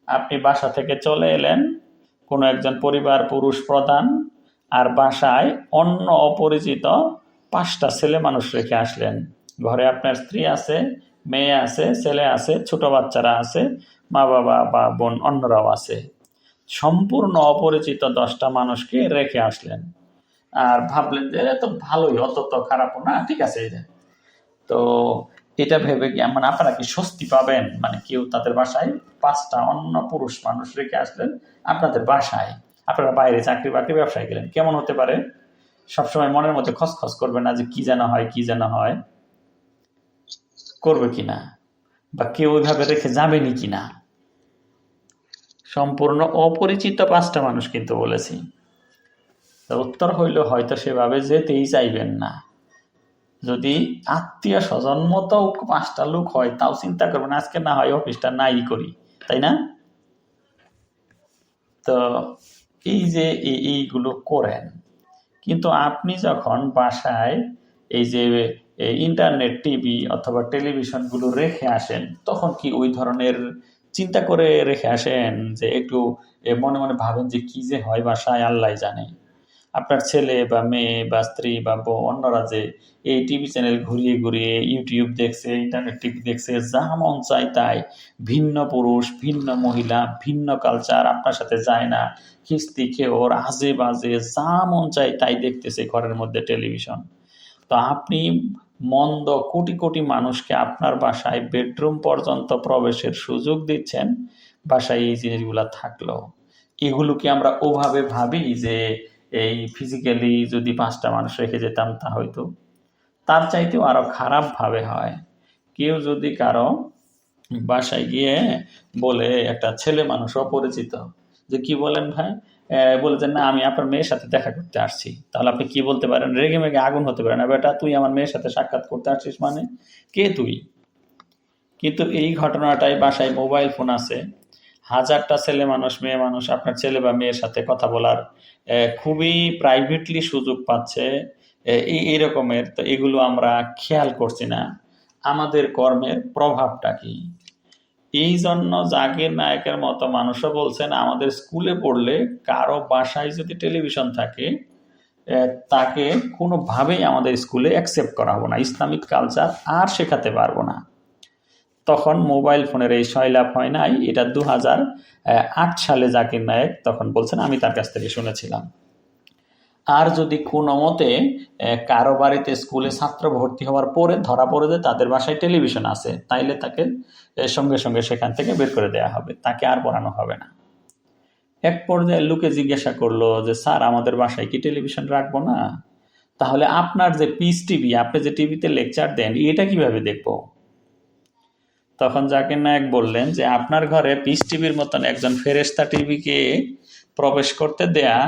আপনি বাসা থেকে চলে এলেন, কোনো একজন পরিবার পুরুষ প্রধান, আর বাসায় অন্য অপরিচিত 5টা ছেলে মানুষ রেখে আসলেন। ঘরে আপনার স্ত্রী আছে, মেয়ে আছে, ছেলে আছে, ছোট বাচ্চারা আছে, মা বাবা বা বোন অন্যরাও আছে, সম্পূর্ণ অপরিচিত 10টা মানুষকে রেখে আসলেন। আর ভাবলেন যে তো ভালোই, অত তো খারাপও না, ঠিক আছে। তো এটা ভেবে কি মানে আপনারা কি স্বস্তি পাবেন? মানে কেউ তাদের বাসায় 5টা অন্য পুরুষ মানুষ রেখে আসলেন আপনাদের বাসায়, আপনারা বাইরে চাকরি বাকরি ব্যবসায় গেলেন, কেমন হতে পারে? সবসময় মনের মধ্যে খসখস করবে না যে কি যেন হয়, কি যেন হয়? করবে কিনা? বা কেউ ওইভাবে রেখে যাবেনি কিনা? সম্পূর্ণ অপরিচিত 5টা মানুষ কিন্তু বলেছি। তো উত্তর হইল হয়তো সেভাবে যেতেই চাইবেন না। যদি আত্মীয় স্বজন মতো 5টা লোক হয় তাও চিন্তা করবেন আজকে না হয় অফিসটা নাই করি, তাই না? তো এই যে এইগুলো করেন, কিন্তু আপনি যখন বাসায় এই যে ইন্টারনেট, টিভি অথবা টেলিভিশনগুলো রেখে আসেন, তখন কি ওই ধরনের চিন্তা করে রেখে আসেন যে একটু মনে মনে ভাবেন যে কি যে হয় বাসায় আল্লাহ জানে? আপনার ছেলে বা মেয়ে বা স্ত্রী বা বউ অন্যরা যে এই টিভি চ্যানেল ঘুরিয়ে ঘুরিয়ে ইউটিউব দেখছে, ইন্টারনেট টিভি দেখছে, যা মন চায় তাই, ভিন্ন পুরুষ, ভিন্ন মহিলা, ভিন্ন কালচার আপনার সাথে যায় না, খিস্তি খেওর আজে বাজে যা মন চায় তাই দেখতেছে ঘরের মধ্যে টেলিভিশন। তো আপনি মন্দ কোটি কোটি মানুষকে আপনার বাসায় বেডরুম পর্যন্ত প্রবেশের সুযোগ দিচ্ছেন, বাসায় এই জিনিসগুলা থাকলো। এগুলোকে আমরা ওভাবে ভাবি যে এই ফিজিক্যালি যদি 5টা মানুষ রেখে যেতাম তা হয়তো, তার চাইতেও আরো খারাপ ভাবে হয়। কেউ যদি কারো বাসায় গিয়ে বলে, একটা ছেলে মানুষ অপরিচিত, যে কি বলেন ভাই, বলে যে না আমি আপনার মেয়ের সাথে দেখা করতে আসছি, তাহলে আপনি কি বলতে পারেন? রেগে মেগে আগুন হতে পারেন, বেটা তুই আমার মেয়ের সাথে সাক্ষাৎ করতে আসছিস মানে কে তুই? কিন্তু এই ঘটনাটাই বাসায় মোবাইল ফোন আছে, হাজারটা ছেলে মানুষ মেয়ে মানুষ আপনার ছেলে বা মেয়ের সাথে কথা বলার খুবই প্রাইভেটলি সুযোগ পাচ্ছে, এই রকমের। তো এগুলো আমরা খেয়াল করছি না, আমাদের কর্মের প্রভাবটা কি? এই জন্য জাকির নায়েকের মতো মানুষও বলছেন আমাদের স্কুলে পড়লে কারো বাসায় যদি টেলিভিশন থাকে তাকে কোনোভাবেই আমাদের স্কুলে অ্যাকসেপ্ট করাবো না, ইসলামিক কালচার আর শেখাতে পারবো না। তখন মোবাইল ফোনের এই সয়লাভ হয় নাই, এটা 2008 সালে জাকির নায়েক তখন বলছেন, আমি তার কাছ থেকে শুনেছিলাম। আর যদি কোনো মতে কারো বাড়িতে স্কুলে ছাত্র ভর্তি হওয়ার পরে ধরা পড়ে যে তাদের বাসায় টেলিভিশন আছে, তাইলে তাকে সঙ্গে সঙ্গে সেখান থেকে বের করে দেওয়া হবে, তাকে আর পড়ানো হবে না। এক পর্যায়ে লোকে জিজ্ঞাসা করলো যে স্যার আমাদের বাসায় কি টেলিভিশন রাখবো না? তাহলে আপনার যে পিস টিভি, আপনি যে টিভিতে লেকচার দেন, এটা কিভাবে দেখবো? তখন জাকির নায়েক বললেন যে আপনার ঘরে পিস টিভির মতন একজন ফেরেশতা টিভিকে প্রবেশ করতে দেয়া,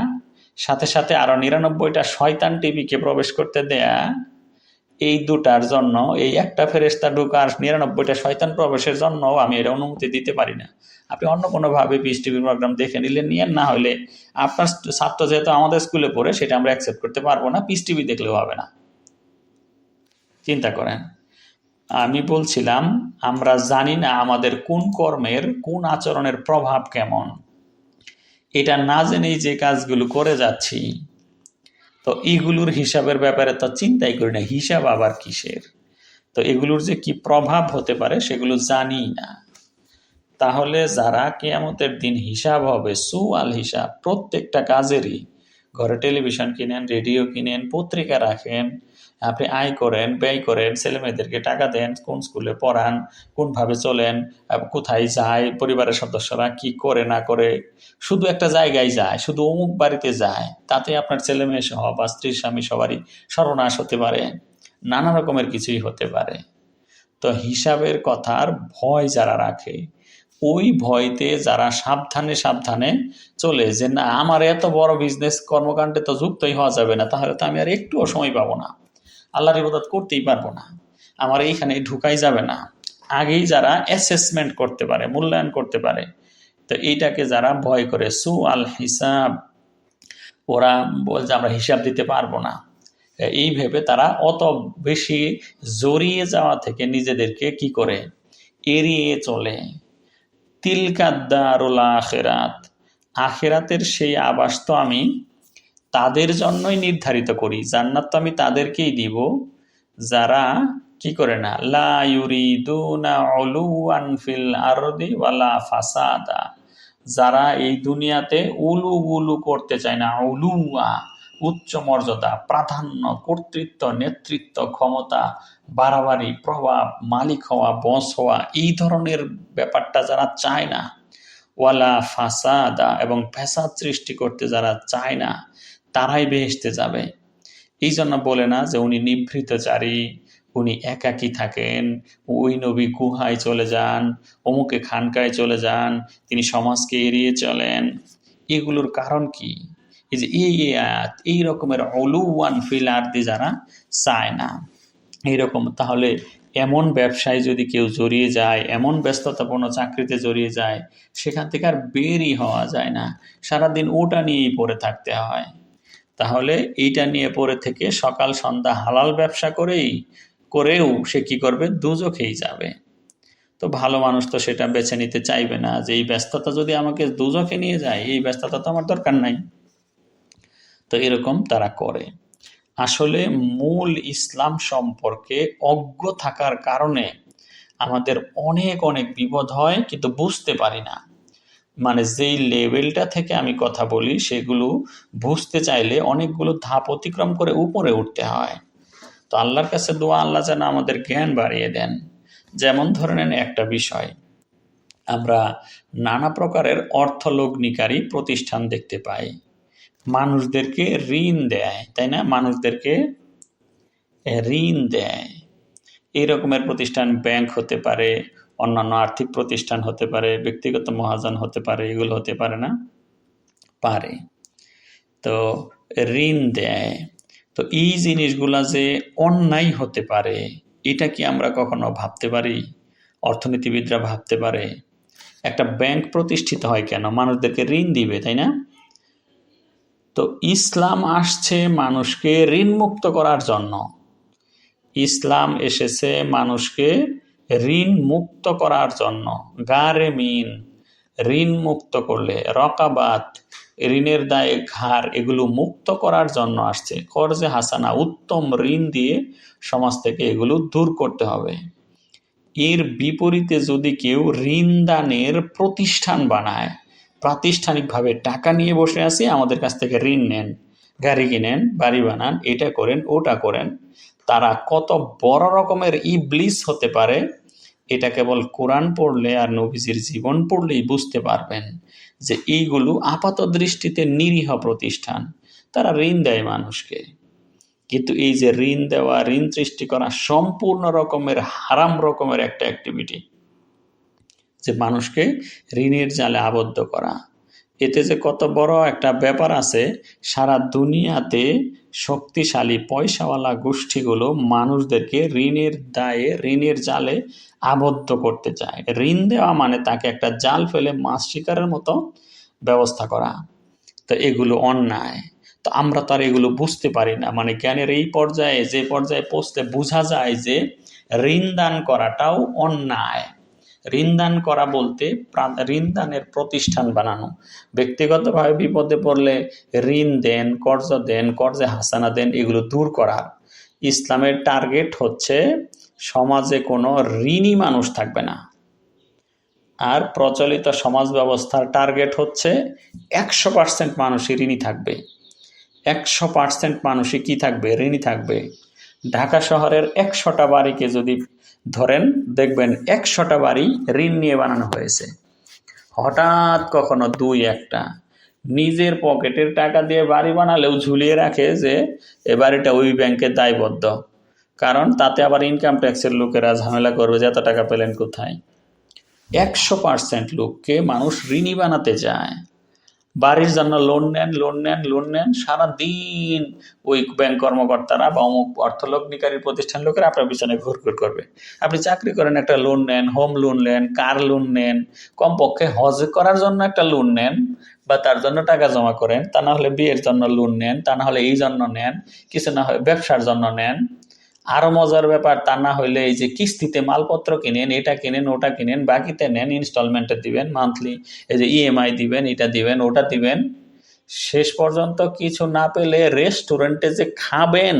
সাথে সাথে আরো 99টা শয়তান টিভিকে প্রবেশ করতে দেয়া, এই দুটার জন্য, এই একটা ফেরেশতা ঢোকার 99টা শয়তান প্রবেশের জন্য আমি এর অনুমতি দিতে পারি না। আপনি অন্য কোনোভাবে পিস টিভির প্রোগ্রাম দেখে নিলে নিয়েন, না হলে আপনার ছাত্র যেহেতু আমাদের স্কুলে পড়ে সেটা আমরা অ্যাকসেপ্ট করতে পারবো না, পিস টিভি দেখলেও হবে না। চিন্তা করেন। আমি বলছিলাম আমরা জানি না আমাদের কোন কর্মের কোন আচরণের প্রভাব কেমন, এটা না জেনেই যে কাজগুলো করে যাচ্ছি, তো এগুলোর হিসাবের ব্যাপারে তো চিন্তাই করি না, হিসাব আবার কিসের? তো এগুলোর যে কি প্রভাব হতে পারে সেগুলো জানি না। তাহলে যারা কিয়ামতের দিন হিসাব হবে, সুআল হিসাব প্রত্যেকটা কাজেরই, ঘরে টেলিভিশন কিনেন, রেডিও কিনেন, পত্রিকা রাখেন, আপনি আয় করেন, ব্যয় করেন, ছেলে মেয়েদেরকে টাকা দেন, কোন স্কুলে পড়ান, কোনভাবে চলেন, কোথায় যায়, পরিবারের সদস্যরা কি করে না করে, শুধু একটা জায়গায় যায়, শুধু অমুক বাড়িতে যায়, তাতে আপনার ছেলে মেয়ে সহ বা স্ত্রীর স্বামী সবারই সর্বনাশ হতে পারে, নানা রকমের কিছুই হতে পারে। তো হিসাবের কথার ভয় যারা রাখে, ওই ভয়তে যারা সাবধানে সাবধানে চলে, যে না আমার এত বড় বিজনেস কর্মকাণ্ডে তো যুক্তই হওয়া যাবে না, তাহলে তো আমি আর একটুও সময় পাবো না, আল্লাহর ইবাদত করতেই পারবো না, আমার এইখানে ঢুকাই যাবে না, আগেই যারা অ্যাসেসমেন্ট করতে পারে, মূল্যায়ন করতে পারে, তো এইটাকে যারা ভয় করে, সুআল হিসাব, ওরা বলছে আমরা হিসাব দিতে পারবো না, এই ভেবে তারা অত বেশি জড়িয়ে যাওয়া থেকে নিজেদেরকে কি করে এড়িয়ে চলে। তিলকাদ্দারুল আখিরাত, আখিরাতের সেই আবাস তো আমি তাদের জন্যই নির্ধারিত করি, জান্নাত তো আমি তাদেরকেই দিব যারা কি করে না, লা ইউরিদুনা উলুওয়ান ফিল আরদি ওয়ালা ফাসাদা, যারা এই দুনিয়াতে উলু উলু করতে চায় না, উলুয়া উচ্চ মর্যাদা, প্রাধান্য, কর্তৃত্ব, নেতৃত্ব, ক্ষমতা, বাড়াবাড়ি, প্রভাব, মালিক হওয়া, বস হওয়া, এই ধরনের ব্যাপারটা যারা চায় না, ওয়ালা ফাসাদা, এবং ফ্যাসাদ সৃষ্টি করতে যারা চায় না, তারাই বেহেশতে যাবে। এই জন্য বলে না যে উনি নিভৃতচারী, উনি একাকী থাকেন, ওই নবী গুহায় চলে যান, অমুকে খানকায় চলে যান, তিনি সমাজকে এড়িয়ে চলেন। এগুলোর কারণ কি? এই যে এই আয়াত এই রকমের উলুওয়ান ফিল আরদি যারা চায় না এইরকম, তাহলে এমন ব্যবসায় যদি কেউ জড়িয়ে যায়, এমন ব্যস্ততাপূর্ণ চাকরিতে জড়িয়ে যায়, সেখান থেকে আর বেরই হওয়া যায় না, সারাদিন ওটা নিয়েই পড়ে থাকতে হয়। তাহলে এইটা নিয়ে পড়ে থেকে সকাল সন্ধ্যা হালাল ব্যবসা করেও সে কি করবে? দুজখেই যাবে। তো ভালো মানুষ তো সেটা বেছে নিতে চাইবে না, যে এই ব্যস্ততা যদি আমাকে দুজখে নিয়ে যায়, এই ব্যস্ততা তো আমার দরকার নাই। তো এরকম তারা করে। আসলে মূল ইসলাম সম্পর্কে অজ্ঞ থাকার কারণে আমাদের অনেক অনেক বিপদ হয়, কিন্তু বুঝতে পারি না। মানে যেই লেভেলটা থেকে আমি কথা বলি, সেগুলো বুঝতে চাইলে অনেকগুলো ধাপ অতিক্রম করে উপরে উঠতে হয়। তো আল্লাহর কাছে দোয়া, আল্লাহ যেন আমাদের জ্ঞান বাড়িয়ে দেন। যেমন ধরে নেন একটা বিষয়, আমরা নানা প্রকারের অর্থলগ্নিকারী প্রতিষ্ঠান দেখতে পাই, মানুষদেরকে ঋণ দেয়, তাই না? মানুষদেরকে ঋণ দেয়। এই রকমের প্রতিষ্ঠান ব্যাংক হতে পারে, অন্যান্য আর্থিক প্রতিষ্ঠান হতে পারে, ব্যক্তিগত মহাজন হতে পারে, এগুলো হতে পারে না? পারে। তো ঋণ দেয়। তো এই জিনিসগুলা যে অন্যায় হতে পারে, এটা কি আমরা কখনো ভাবতে পারি? অর্থনীতিবিদরা ভাবতে পারে? একটা ব্যাংক প্রতিষ্ঠিত হয় কেন? মানুষদেরকে ঋণ দিবে, তাই না? তো ইসলাম আসছে মানুষকে ঋণ মুক্ত করার জন্য। ইসলাম এসেছে মানুষকে ঋণ মুক্ত করার জন্য। গারেমিন, ঋণ মুক্ত করলে, রকাবাত, ঋণের দায়ে ঘাড়, এগুলো মুক্ত করার জন্য আসছে। কর্জে হাসানা, উত্তম ঋণ দিয়ে সমাজ থেকে এগুলো দূর করতে হবে। এর বিপরীতে যদি কেউ ঋণ দানের প্রতিষ্ঠান বানায়, প্রাতিষ্ঠানিকভাবে টাকা নিয়ে বসে আছি, আমাদের কাছ থেকে ঋণ নেন, গাড়ি কিনেন, বাড়ি বানান, এটা করেন, ওটা করেন, তারা কত বড় রকমের ইবলিস হতে পারে, এটা কেবল কোরআন পড়লে আর নবীজির জীবন পড়লেই বুঝতে পারবেন। যে এইগুলো আপাত দৃষ্টিতে নিরীহ প্রতিষ্ঠান, তারা ঋণ দেয় মানুষকে, কিন্তু এই যে ঋণ দেওয়া, ঋণ সৃষ্টি করা সম্পূর্ণ রকমের হারাম রকমের একটা অ্যাক্টিভিটি, যে মানুষকে ঋণের জালে আবদ্ধ করা। এতে যে কত বড় একটা ব্যাপার আছে, সারা দুনিয়াতে শক্তিশালী পয়সাওয়ালা গোষ্ঠীগুলো মানুষদেরকে ঋণের দায়ে, ঋণের জালে আবদ্ধ করতে চায়। ঋণ দেওয়া মানে তাকে একটা জাল ফেলে মাছ শিকারের মতো ব্যবস্থা করা। তো এগুলো অন্যায়। তো আমরা তো আর এগুলো বুঝতে পারি না। মানে জ্ঞানের এই পর্যায়ে, যে পর্যায়ে পৌঁছতে বোঝা যায় যে ঋণ দান করাটাও অন্যায়। ঋণ দান করা বলতে ঋণ দানের প্রতিষ্ঠান বানানো। ব্যক্তিগতভাবে বিপদে পড়লে ঋণ দেন, কর্জে হাসানা দেন, এগুলো দূর করার। ইসলামের টার্গেট হচ্ছে সমাজে কোনো ঋণী মানুষ থাকবে না। আর প্রচলিত সমাজ ব্যবস্থার টার্গেট হচ্ছে 100% মানুষই ঋণী থাকবে। 100% মানুষই কি থাকবে? ঋণী থাকবে। ঢাকা শহরের 100টা বাড়িকে যদি ধরেন, দেখবেন 100টা বাড়ি ঋণ নিয়ে বানানো হয়েছে। হঠাৎ কখনো 2-1টা নিজের পকেটের টাকা দিয়ে বাড়ি বানালেও ঝুলিয়ে রাখে যে এ বাড়িটা ওই ব্যাংকে দায়বদ্ধ, কারণ তাতে আবার ইনকাম ট্যাক্সের লোকেরা ঝামেলা করবে যে এত টাকা পেলেন কোথায়। 100% লোককে মানুষ ঋণী বানাতে যায়। বাড়ির জন্য লোন নেন, সারাদিন ওই ব্যাংক কর্মকর্তারা বা অমুক অর্থলগ্নিকারী প্রতিষ্ঠান লোকেরা আপনার পিছনে ঘুরঘুর করবে। আপনি চাকরি করেন, একটা লোন নেন, হোম লোন নেন, কার লোন নেন, কমপক্ষে হজ করার জন্য একটা লোন নেন, বা তার জন্য টাকা জমা করেন, তা না হলে বিয়ের জন্য লোন নেন, তা না হলে এই জন্য নেন, কিছু না হয় ব্যবসার জন্য নেন। আরো মজার ব্যাপার, তা না হইলে এই যে কিস্তিতে মালপত্র কিনেন, এটা কিনেন, ওটা কিনেন, বাকিতে নেন, ইনস্টলমেন্টে দিবেন, মান্থলি এই যে ইএমআই দিবেন, এটা দিবেন, ওটা দিবেন। শেষ পর্যন্ত কিছু না পেলে রেস্টুরেন্টে যে খাবেন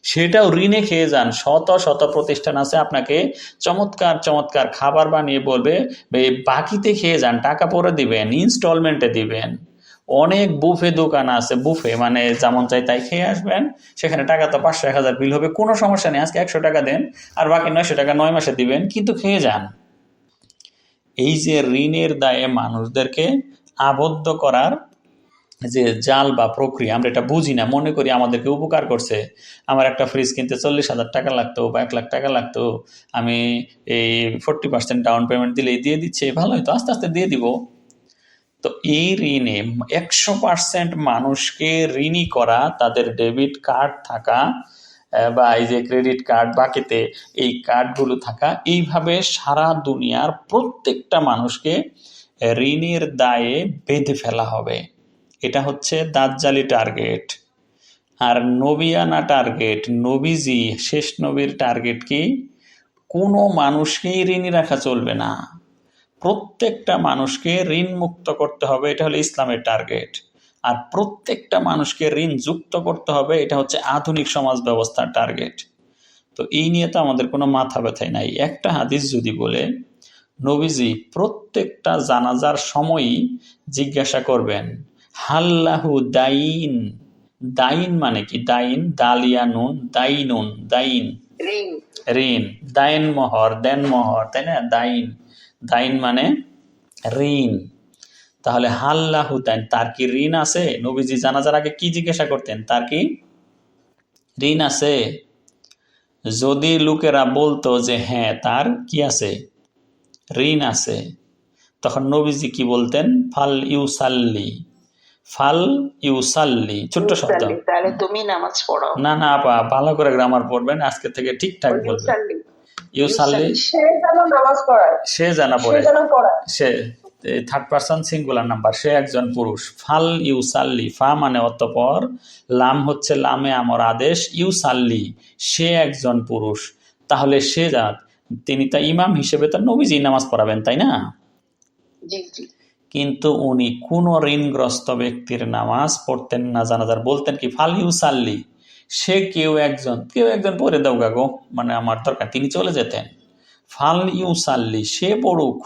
সেটাও ঋণে খেয়ে যান। শত শত প্রতিষ্ঠান আছে আপনাকে চমৎকার চমৎকার খাবার বানিয়ে বলবে বাকিতে খেয়ে যান, টাকা পরে দিবেন, ইনস্টলমেন্টে দিবেন। অনেক বুফে দোকান আছে, বুফে মানে যেমন চাই তাই খেয়ে আসবেন, সেখানে টাকা তো 500-1000 বিল হবে, কোনো সমস্যা নেই, আজকে 100 টাকা দেন আর বাকি 900 টাকা 9 মাসে দিবেন, কিন্তু খেয়ে যান। এই যে ঋণের দায়ে মানুষদেরকে আবদ্ধ করার যে জাল বা প্রক্রিয়া, আমরা এটা বুঝি না, মনে করি আমাদেরকে উপকার করছে। আমার একটা ফ্রিজ কিনতে 40,000 টাকা লাগতো বা 1 লাখ টাকা লাগতো, আমি এই 40% ডাউন পেমেন্ট দিলেই দিয়ে দিচ্ছে, ভালোই তো, আস্তে আস্তে দিয়ে দিব। তো এই ঋণে 100% মানুষকে ঋণী করা, তাদের ডেবিট কার্ড থাকা বা এই যে ক্রেডিট কার্ড বাকিতে এই কার্ডগুলো থাকা, এইভাবে সারা দুনিয়ার প্রত্যেকটা মানুষকে ঋণের দায়ে বেঁধে ফেলা হবে। এটা হচ্ছে দাজ্জালি টার্গেট। আর নবিয়ানা টার্গেট, নবীজি শেষ নবীর টার্গেট কি? কোনো মানুষকেই ঋণী রাখা চলবে না, প্রত্যেকটা মানুষকে ঋণ মুক্ত করতে হবে, এটা হলো ইসলামের টার্গেট। আর প্রত্যেকটা মানুষকে ঋণ যুক্ত করতে হবে, এটা হচ্ছে আধুনিক সমাজ ব্যবস্থার টার্গেট। তো এই নিয়ে তো আমাদের কোনো মাথা ব্যথাই নাই। একটা হাদিস যদি বলে, নবীজি প্রত্যেকটা জানাজার সময়ই জিজ্ঞাসা করবেন, হাল্লাহু দাইন। দাইন মানে কি? দাইন, দালিয়া নুন, দাইনুন, দাইন ঋণ। ঋণ, দাইন মোহর, দেন মোহর, তাই না? দাইন, দাইন মানে ঋণ। তাহলে হাল্লাহু দাইন, তার কি ঋণ আছে? নবীজি জানাজার আগে কি জিজ্ঞাসা করতেন? তার কি ঋণ আছে? যদি লোকেরা বলতো যে হ্যাঁ তার কি আছে, ঋণ আছে, তখন নবীজি কি বলতেন? ফাল ইউসাল্লি, ফাল ইউসাল্লি, ছোট্ট শব্দ। তাহলে তুমি নামাজ পড়ো। না না আপা, ভালো করে গ্রামার পড়বেন, আজকে থেকে ঠিকঠাক বলবেন। ইউসাল্লি সে জানা পড়ে, সে থার্ড পারসন সিঙ্গুলার নাম্বার, সে একজন পুরুষ। ফাল ইউসাল্লি, ফা মানে অতঃপর, লাম হচ্ছে লামে আমর আদেশ, ইউসাল্লি সে একজন পুরুষ। তাহলে সে তিনি তা ইমাম হিসেবে তার নবীজি নামাজ পড়াবেন, তাই না? কিন্তু উনি কোন ঋণগ্রস্ত ব্যক্তির নামাজ পড়তেন না জানাজার, বলতেন কি ফাল ইউসাল্লি, সে কেউ একজন পড়ে দাও গাগো, মানে আমার দরকার, তিনি চলে যেতেন। ফাল ইউসাল্লি, সে পড়ুক,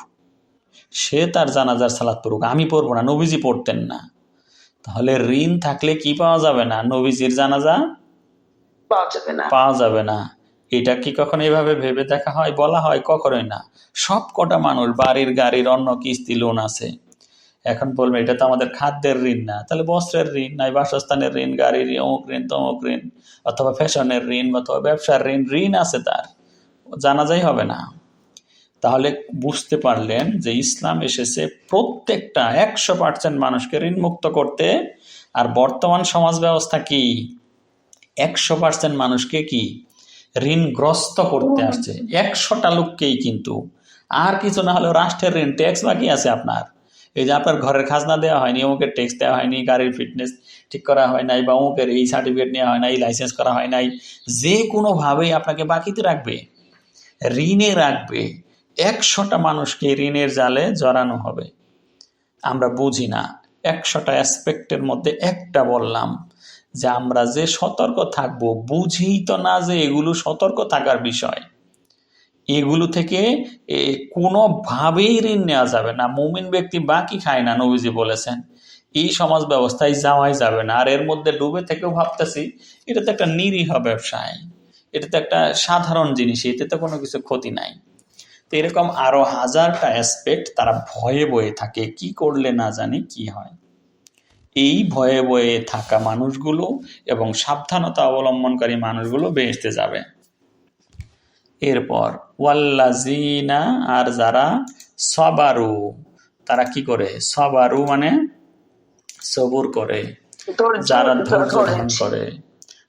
সে তার জানাজার সালাত পড়ুক, আমি পড়বো না, নবীজি পড়তেন না। তাহলে ঋণ থাকলে কি পাওয়া যাবে না? নবীজির জানাজা পাওয়া যাবে না। এটা কি কখনো এভাবে ভেবে দেখা হয়, বলা হয়? কখনোই না। সব কটা মানুষ বাড়ির গাড়ির অন্য কিস্তি লোন আছে, এখন বলবে এটা তো আমাদের খাদ্যের ঋণ না, তাহলে বস্ত্রের ঋণ নাই, বাসস্থানের ঋণ, গাড়ির অমুক ঋণ তমুক ঋণ, অথবা ফ্যাশনের ঋণ, অথবা ব্যবসার ঋণ আছে, তার জানাজাই হবে না। তাহলে বুঝতে পারলেন যে ইসলাম এসেছে প্রত্যেকটা 100% মানুষকে ঋণ মুক্ত করতে। আর বর্তমান সমাজ ব্যবস্থা কি? 100% মানুষকে কি ঋণগ্রস্ত করতে আসছে, 100টা লোককেই। কিন্তু আর কিছু না হলেও রাষ্ট্রের ঋণ, ট্যাক্স বাকি আছে আপনার। এই যে আপনার ঘরের খাজনা দেওয়া হয়নি, অমুকের ট্যাক্স দেওয়া হয়নি, গাড়ির ফিটনেস ঠিক করা হয় নাই, বা অমুকের এই সার্টিফিকেট নেওয়া হয় নাই, লাইসেন্স করা হয় নাই, যে কোনোভাবেই আপনাকে বাকিতে রাখবে, ঋণে রাখবে। 100টা মানুষকে ঋণের জালে জড়ানো হবে। আমরা বুঝি না। 100টা অ্যাসপেক্টের মধ্যে একটা বললাম যে আমরা যে সতর্ক থাকব, বুঝি তো না যে এগুলো সতর্ক থাকার বিষয়। এগুলো থেকে কোনোভাবেই ঋণ নেওয়া যাবে না। মুমিন ব্যক্তি বাকি খায় না, নবীজি বলেছেন। এই সমাজ ব্যবস্থায় যাওয়াই যাবে না। আর এর মধ্যে ডুবে থেকেও ভাবতেছি এটা তো একটা নিরীহ ব্যবসায়, এটা তো একটা সাধারণ জিনিস, এতে তো কোনো কিছু ক্ষতি নাই। তো এরকম আরো হাজারটা অ্যাসপেক্ট তারা ভয়ে বয়ে থাকে, কি করলে না জানি কি হয়। এই ভয়ে বয়ে থাকা মানুষগুলো এবং সাবধানতা অবলম্বনকারী মানুষগুলো বেহেশতে যাবে। এরপর ওয়াল্লাজিনা, আর যারা সবারু, তারা কি করে? সবারু মানে সবুর করে, যারা ধৈর্য ধারণ করে।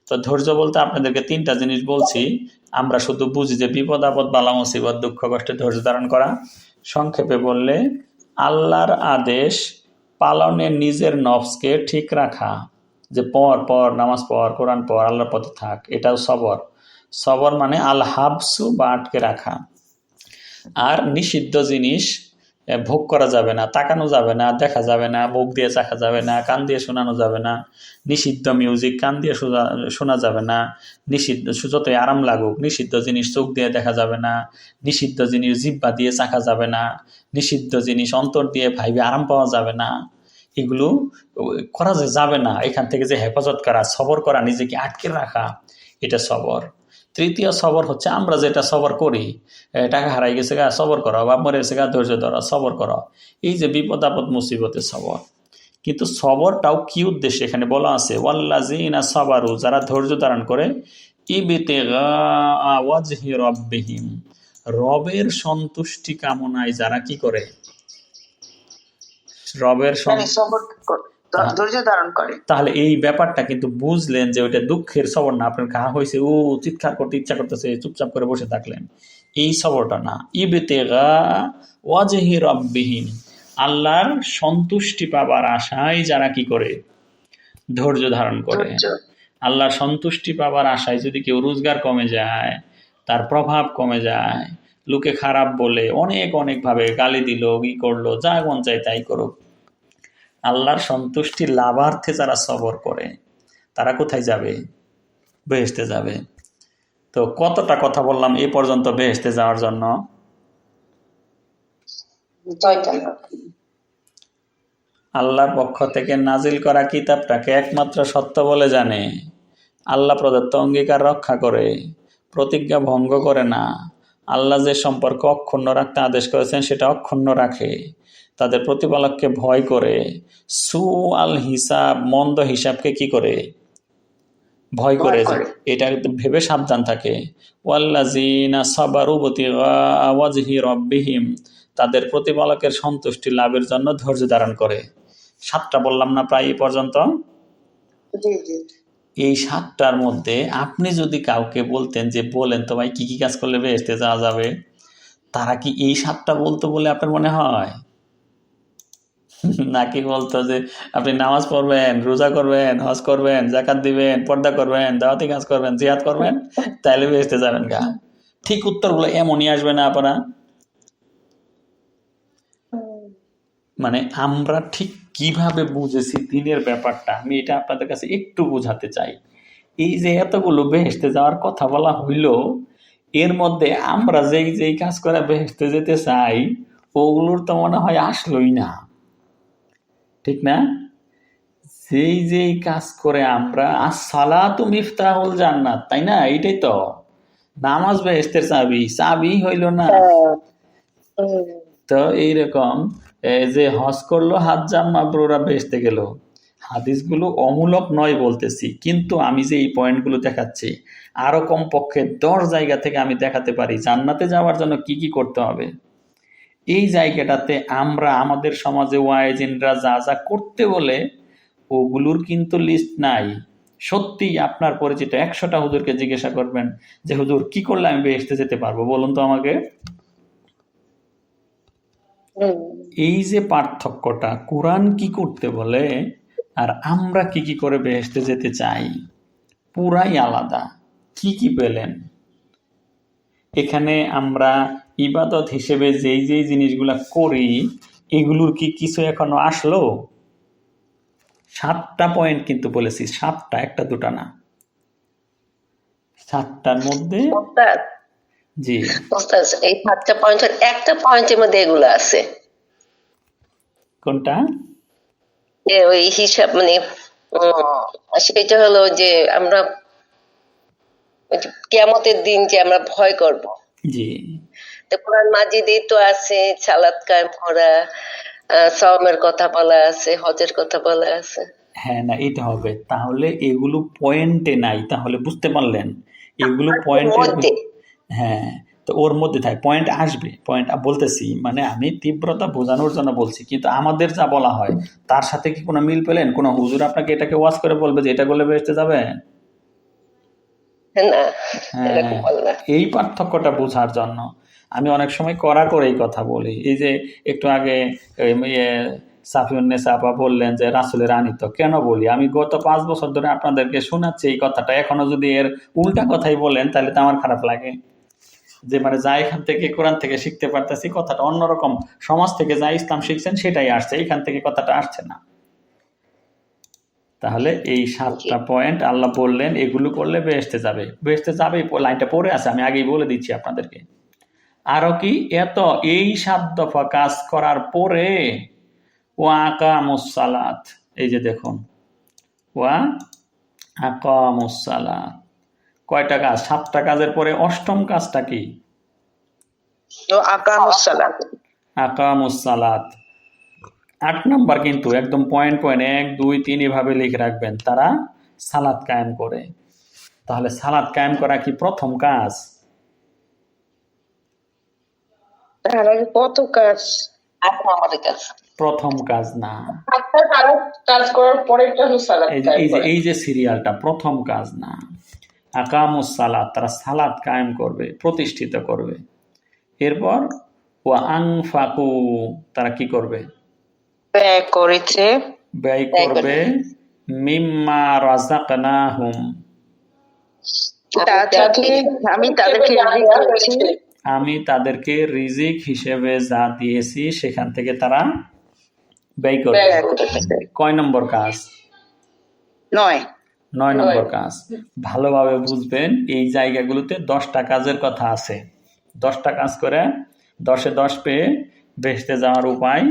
তো ধৈর্য বলতে আপনাদেরকে 3টা জিনিস বলছি, আমরা শুধু বুঝি যে বিপদ আপদ বালা মুসিবত দুঃখ কষ্টে ধৈর্য ধারণ করা। সংক্ষেপে বললে আল্লাহর আদেশ পালনে নিজের নফসকে ঠিক রাখা, যে পর নামাজ পড়, কোরআন পড়, আল্লাহর পথে থাক, এটাও সবর। সবর মানে আল হাবসু, বা আটকে রাখা। আর নিষিদ্ধ জিনিস ভোগ করা যাবে না, তাকানো যাবে না, দেখা যাবে না, মুখ দিয়ে চাখা যাবে না, কান দিয়ে শোনানো যাবে না। নিষিদ্ধ মিউজিক কান দিয়ে শোনা যাবে না, নিষিদ্ধ যতই আরাম লাগুক। নিষিদ্ধ জিনিস চোখ দিয়ে দেখা যাবে না, নিষিদ্ধ জিনিস জিহ্বা দিয়ে চাখা যাবে না, নিষিদ্ধ জিনিস অন্তর দিয়ে ভাইবে আরাম পাওয়া যাবে না। এগুলো করা যাবে না। এখান থেকে যে হেফাজত করা, সবর করা, নিজেকে আটকে রাখা, এটা সবর। তৃতীয় সবর হচ্ছে আমরা যেটা সবর করি, টাকা হারাই গেছে গা সবর করো, বাপ মরে গেছে গা ধৈর্য ধরো, সবর করো। এই যে বিপদ আপদ মুসিবতে সবর। কিন্তু সবরটাও কি উদ্দেশ্যে এখানে বলা আছে? ওয়াল্লাযিনা সাবারু, যারা ধৈর্য ধারণ করে, ইবতিগা ওয়াজহি রাব্বিহিম, রবের সন্তুষ্টি কামনায় যারা কি করে? রবের সবর ধৈর্য ধারণ করে। তাহলে এই ব্যাপারটা কিন্তু বুঝলেন যে ওইটা দুঃখের সবর না, আপনার ঘা হয়েছে ও চিৎকার করতে ইচ্ছা করতেছে চুপচাপ করে বসে থাকলেন, এই সবরটা না। ইবতেগা ওয়াজহি রব্বিহিম, আল্লাহর সন্তুষ্টি পাবার আশায় যারা কি করে, ধৈর্য ধারণ করে। ধৈর্য। আল্লাহর সন্তুষ্টি পাবার আশায় যদি কেউ রোজগার কমে যায়, তার প্রভাব কমে যায়, লোকে খারাপ বলে অনেক অনেক ভাবে গালি দিল, কি করলো, যা মন চাই তাই করুক, আল্লাহর সন্তুষ্টি লাভার্থে যারা সবর করে তারা কোথায় যাবে? বেহেশতে যাবে। তো কতটা কথা বললাম এই পর্যন্ত বেহেশতে যাওয়ার জন্য? 6টা। আল্লাহর পক্ষ থেকে নাজিল করা কিতাবটাকে একমাত্র সত্য বলে জানে, আল্লাহ প্রদত্ত অঙ্গীকার রক্ষা করে, প্রতিজ্ঞা ভঙ্গ করে না, আল্লাহ যে সম্পর্ক অক্ষুণ্ণ রাখতে আদেশ করেছেন সেটা অক্ষুণ্ণ রাখে, তাদের প্রতিপালককে ভয় করে, সু আল হিসাব, মন্দ হিসাবকে কি করে, ভয় করে, যে এটা ভেবে সাবধান থাকে। ওয়াল্লাযীনা সাবারু বিতিগা ওয়াজহি রাব্বিহিম, তাদের প্রতিপালকের সন্তুষ্টি লাভের জন্য ধৈর্য ধারণ করে। 7টা বললাম না প্রায় এই পর্যন্ত? জি জি। এই 7টার মধ্যে আপনি যদি কাউকে বলতেন যে বলেন তো ভাই কি কি কাজ করলে বেহেশতে যাওয়া যাবে, তারা কি এই 7টা বলতো বলে আপনার মনে হয়? নাকি বলতো যে আপনি নামাজ পড়বেন, রোজা করবেন, হজ করবেন, যাকাত দিবেন, পর্দা করবেন, দাওয়াতি কাজ করবেন, জিহাদ করবেন, তাইলে বেহেশতে যাবেন গা? ঠিক উত্তরগুলো এমনই আসবে না আপনারা? মানে আমরা ঠিক কিভাবে বুঝেছি দিনের ব্যাপারটা, আমি এটা আপনাদের কাছে একটু বোঝাতে চাই। এই যে এতগুলো বেহেশতে যাওয়ার কথা বলা হইল, এর মধ্যে আমরা যেই যেই কাজ করে বেহেশতে যেতে চাই ওগুলোর তো মনে হয় আসলোই না, ঠিক না? যেই যেই কাজ করে আমরা, আসসালাতু মিফতাহুল জান্নাত, তাই না? এইটাই তো নামাজ বেহেশতের চাবি, চাবি হইল না। তো এইরকম যে হজ করলো হাজ্জাম মাবরুরা বেহেশতে গেল, হাদিসগুলো অমূলক নয় বলতেছি, কিন্তু আমি যে এই পয়েন্টগুলো দেখাচ্ছি আরো কমপক্ষে 10 জায়গা থেকে আমি দেখাতে পারি জান্নাতে যাওয়ার জন্য কি কি করতে হবে। এই জায়গাটাতে আমরা আমাদের সমাজে ওয়াইজিনরা যা যা করতে বলে ওগুলোর কিন্তু লিস্ট নাই। সত্যি আপনার পরিচিত 100টা হুজুরকে জিজ্ঞাসা করবেন যে হুজুর কি করলে আমি বেহেশতে যেতে পারবো, বলুন তো আমাকে। এই যে পার্থক্যটা, কোরআন কি করতে বলে আর আমরা কি কি করে বেহেশতে যেতে চাই, পুরাই আলাদা। কি কি পেলেন এখানে? আমরা ইবাদত হিসেবে যেই যেই জিনিসগুলা করি এগুলোর কি কিছু এখনো আসলো? 7টা পয়েন্ট কিন্তু বলেছি, 7টা, একটা দুটা না, 7টার মধ্যে। জি ওস্তাদ, এই 7টা পয়েন্টের একটা পয়েন্টের মধ্যে এগুলো আছে। কোনটা? যে ওই হিসাব মানে সেটা হলো যে আমরা কিয়ামতের দিন যে আমরা ভয় করব। জি তো কোরআন মাজিদে তো আছে সালাত কায়েম করা, সাওমের কথা বলা আছে, হজের কথা বলা আছে। হ্যাঁ, না এটা হবে, তাহলে এগুলো পয়েন্টে নাই, তাহলে বুঝতে পারলেন এগুলো পয়েন্টের মধ্যে হ্যাঁ, তো ওর মধ্যে থাকে, পয়েন্ট আসবে, পয়েন্ট বলতেছি মানে আমি তীব্রতা বোঝানোর জন্য বলছি, কিন্তু আমাদের যা বলা হয় তার সাথে কি কোনো মিল পেলেন? কোনো হুজুর আপনাকে এটাকে ওয়াজ করে বলবে যে এটা করলে বেহেশতে যাবে? না, হ্যাঁ, এরকম বলে না। এই পার্থক্যটা বোঝার জন্য আমি অনেক সময় কড়া করেই কথা বলি। এই যে একটু আগে সাফিউন্নেসা আপা বললেন যে রাসূলের আনিত, কেন বলি? আমি গত 5 বছর ধরে আপনাদেরকে শোনাচ্ছি এই কথাটা, এখনো যদি এর উল্টা কথাই বলেন তাহলে তো আমার খারাপ লাগে। যে মানে যা এখান থেকে কোরআন থেকে শিখতে পারতেছি কথাটা অন্যরকম, সমাজ থেকে যা ইসলাম শিখছেন সেটাই আসছে, এখান থেকে কথাটা আসছে না। তাহলে এই 7টা পয়েন্ট আল্লাহ বললেন এগুলো করলে বেহেশতে যাবে, বেহেশতে যাবে, লাইনটা পড়ে আছে, আমি আগেই বলে দিচ্ছি আপনাদেরকে। আরো কি এত এই 7 দফা কাজ করার পরে ওয়া আকামুস সালাত, এই যে দেখুন ওয়া আকামুস সালাত, কয়টা কাজ? 7টা কাজের পরে 8ম কাজটা কি? তো আকামুস সালাত। আকামুস সালাত 8 নাম্বার, কিন্তু একদম পয়েন্ট পয়েন্ট 1 2 3 এভাবে লিখে রাখবেন, তারা সালাত কায়েম করে। তাহলে সালাত কায়েম করা কি প্রথম কাজ? তার আগে কত কাজ। 8 নম্বরের কাজ। প্রথম কাজ না। একটা কাজ করার পরেরটা হলো সালাত কায়েম করা। এই যে সিরিয়ালটা প্রথম কাজ না। আকামুস সালাত, তারা সালাত কায়েম করবে, প্রতিষ্ঠিত করবে। এরপর ওয়া আনফাকু, তারা কি করবে? ব্যয় করেছে, ব্যয় করবে। মিম্মা রাযাকনাহুম, তা থেকে আমি তাদেরকে রিজিক দিয়েছি, আমি তাদেরকে রিজিক হিসেবে যা দিয়েছি সেখান থেকে তারা ব্যয় করবে। কয় নম্বর কাজ? 9 নম্বর কাজ। ভালোভাবে বুঝবেন, এই জায়গাগুলোতে 10টা কাজের কথা আছে। 10টা কাজ করে 10-এ 10 পেয়ে বেহেশতে যাওয়ার উপায়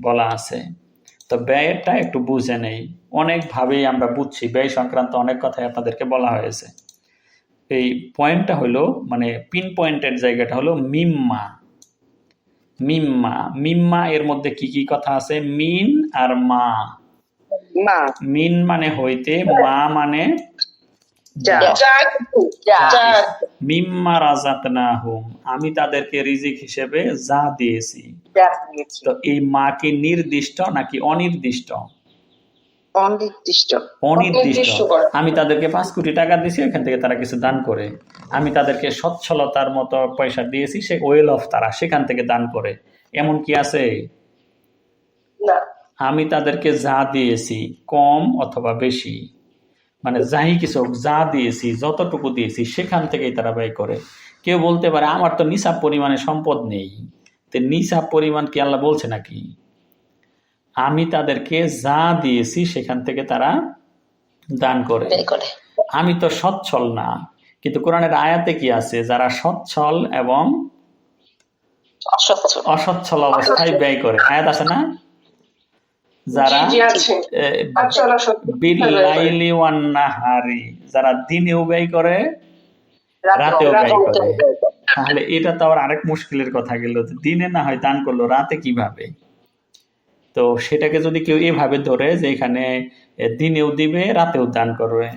বলা আছে। তো ব্যয়েরটা একটু বুঝে নেই। অনেকভাবেই আমরা বুঝছি, ব্যয় সংক্রান্ত অনেক কথাই আপনাদেরকে বলা হয়েছে। এই পয়েন্টটা হলো, মানে পিন পয়েন্টের জায়গাটা হলো মিম্মা। মিম্মা, মিম্মা এর মধ্যে কি কি কথা আছে? মিন আর মা। মিন মানে হইতে, মা মানে মিম্মা রাযাকনাহুম, আমি তাদেরকে রিজিক হিসেবে যা দিয়েছি। তো এই মা কি নির্দিষ্ট নাকি অনির্দিষ্ট? অনির্দিষ্ট। আমি তাদেরকে 5 কোটি টাকা দিয়েছি, ওইখান থেকে তারা কিছু দান করে। আমি তাদেরকে সচ্ছলতার মতো পয়সা দিয়েছি, সে ওয়েল অফ, তারা সেখান থেকে দান করে। এমন কি আছে? আমি তাদেরকে যা দিয়েছি, কম অথবা বেশি, মানে যাই কিছু যা দিয়েছি, যতটুকু দিয়েছি সেখান থেকেই তারা ব্যয় করে। কেউ বলতে পারে আমার তো নিসাব পরিমাণে সম্পদ নেই। তো নিসাব পরিমাণ কি আল্লাহ বলছে নাকি? আমি তাদেরকে যা দিয়েছি সেখান থেকে তারা দান করে। আমি তো সচ্ছল না, কিন্তু কোরআনের আয়াতে কি আছে? যারা সচ্ছল এবং অসচ্ছল অবস্থায় ব্যয় করে, আয়াত আছে না? যারা বিল্লাইলি ওয়ান নাহারি, যারা দিনেও ব্যয় করে রাতেও ব্যয় করে। তাহলে এটা তো আবার আরেক মুশকিলের কথা গেল, দিনে না হয় দান করলো, রাতে কিভাবে? তো সেটাকে যদি কেউ এভাবে ধরে যে এখানে দিনেও দিবে রাতেও দান করবে,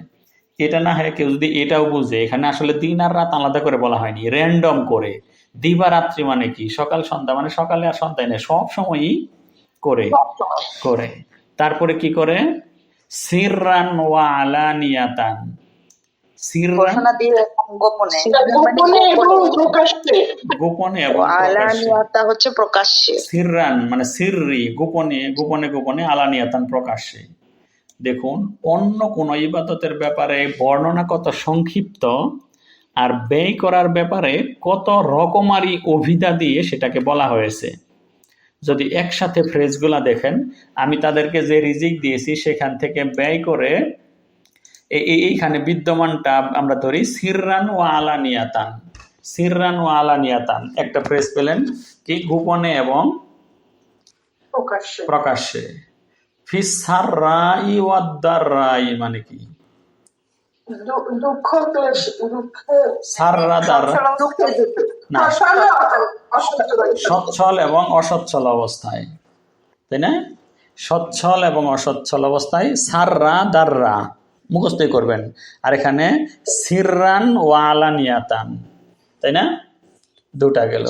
এটা না হয় কেউ যদি এটাও বুঝে এখানে আসলে দিন আর রাত আলাদা করে বলা হয়নি, র্যান্ডম করে। দিবা রাত্রি মানে কি? সকাল সন্ধ্যা মানে সকালে আর সন্ধ্যায় নেই, সব সময়ই করে করে। তারপরে কি করে? সিররান ওয়া আলানিয়াতান, সিররান গোপনে এবং আলানিয়াতা হচ্ছে প্রকাশ্যে। সিররান মানে সিররি, গোপনে গোপনে গোপনে, আলানিয়াতান প্রকাশ্যে। দেখুন, অন্য কোন ইবাদতের ব্যাপারে বর্ণনা কত সংক্ষিপ্ত, আর ব্যয় করার ব্যাপারে কত রকমারি অভিধা দিয়ে সেটাকে বলা হয়েছে। যদি একসাথে ফ্রেজগুলা দেখেন, আমি তাদেরকে যে রিজিক দিয়েছি সেখান থেকে ব্যয় করে, এইখানে বিদ্যমানটা আমরা ধরি সিররান ও আলানিয়াতান। সিররান ও আলানিয়াতান একটা ফ্রেজ পেলেন কি? গোপনে এবং প্রকাশ্যে। ফিসাররাই ওয়াদ-দাররাই মানে কি? না, সচ্ছল এবং অসচ্ছল অবস্থায়, তাই না? সচ্ছল এবং অসচ্ছল অবস্থায় সাররা দাররা মুখস্থই করবেন। আর এখানে সিররান ওয়া আলানিয়াতান, তাই না? দুটা গেল।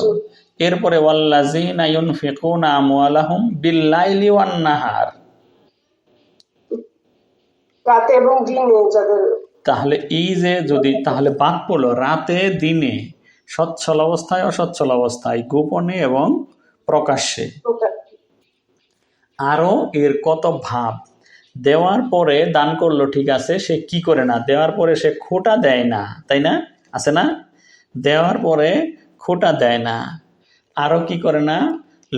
এরপরে ওয়াল্লাযিনা ইউনফিকুনা আমওয়ালাহুম বিল-লাইলি ওয়ান-নাহার, রাতে এবং দিনে যাদের। তাহলে এই যে যদি তাহলে বাদ পড়লো রাতে দিনে, সচ্ছল অবস্থায় অসচ্ছল অবস্থায়, গোপনে এবং প্রকাশ্যে। আরো এর কত ভাব। দেওয়ার পরে দান করলো, ঠিক আছে, সে কি করে না? দেওয়ার পরে সে খোটা দেয় না, তাই না? আছে না? দেওয়ার পরে খোটা দেয় না। আরো কি করে না?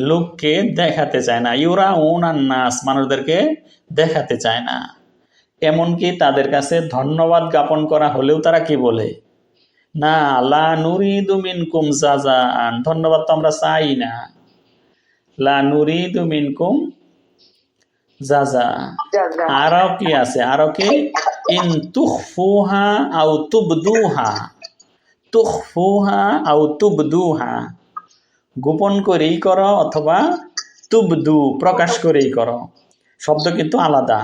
লোককে দেখাতে চায় না। ইউরাউনান নাস, মানুষদেরকে দেখাতে চায় না। এমনকি তাদের কাছে ধন্যবাদ জ্ঞাপন করা হলেও তারা কি বলে? না, লা নুরিদু মিনকুম জাযাআন, ধন্যবাদ তো আমরা চাই না। লা নুরিদু মিনকুম জাযা। আরো কি আছে? আরো কি? ইন তুখফুহা আও তুবদুহা, তুখফুহা আও তুবদুহা, গোপন করেই করো অথবা তুবদু প্রকাশ করেই করো। শব্দ কিন্তু আলাদা,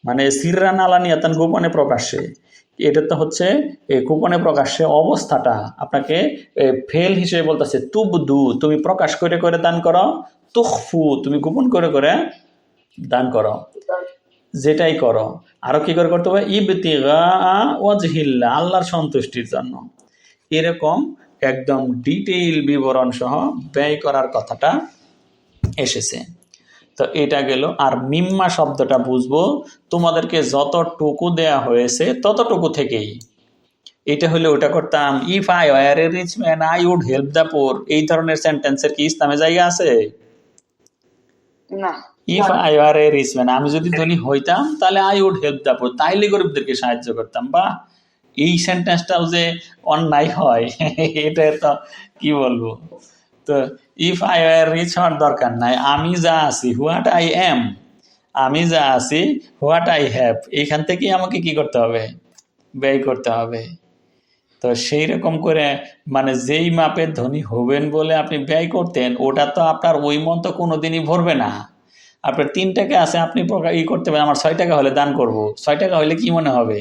মানে সিররান আলানিয়াতান গোপনে প্রকাশ্যে, এটা তো হচ্ছে গোপনে প্রকাশ্যে অবস্থাটা আপনাকে ফেল হিসেবে বলতেছে, তুবদু তুমি প্রকাশ করে করে দান করো, তুখফু তুমি গোপন করে করে দান করো, যেটাই করো। আরো কি করে করতে হবে, ইবতিগা ওয়াজহিল্লাহ আল্লাহর সন্তুষ্টির জন্য। এরকম একদম ডিটেইল বিবরণ সহ ব্যয় করার কথাটা এসেছে। তো এটা গেল। আর মিম্মা শব্দটা বুঝবো, তোমাদেরকে যতটুকু দেয়া হয়েছে ততটুকু থেকেই। এটা হলে ওটা করতাম, if I were a rich man I would help the poor, এই ধরনের সেন্টেন্সের কি ইসলামে জায়গা আছে? না। If I were a rich man, আমি যদি ধনী হইতাম তাহলে I would help the poor, তাইলে গরিবদেরকে সাহায্য করতাম। বা এই সেন্টেন্সটাও যে অন্যায় হয় এটা তো কি বলবো। তো ইফ আই ওয়ার রিচ হওয়ার দরকার নাই, আমি যা আছি হোয়াট আই এম, আমি যা আছি হোয়াট আই হ্যাভ, এইখান থেকেই আমাকে কি করতে হবে, ব্যয় করতে হবে। তো সেই রকম করে মানে যেই মাপের ধনী হবেন বলে আপনি ব্যয় করতেন, ওটা তো আপনার ওই মন তো কোনোদিনই ভরবে না। আপনার 3 টাকা আছে, আপনি করতে পারেন আমার 6 টাকা হলে দান করব, 6 টাকা হলে কি মনে হবে,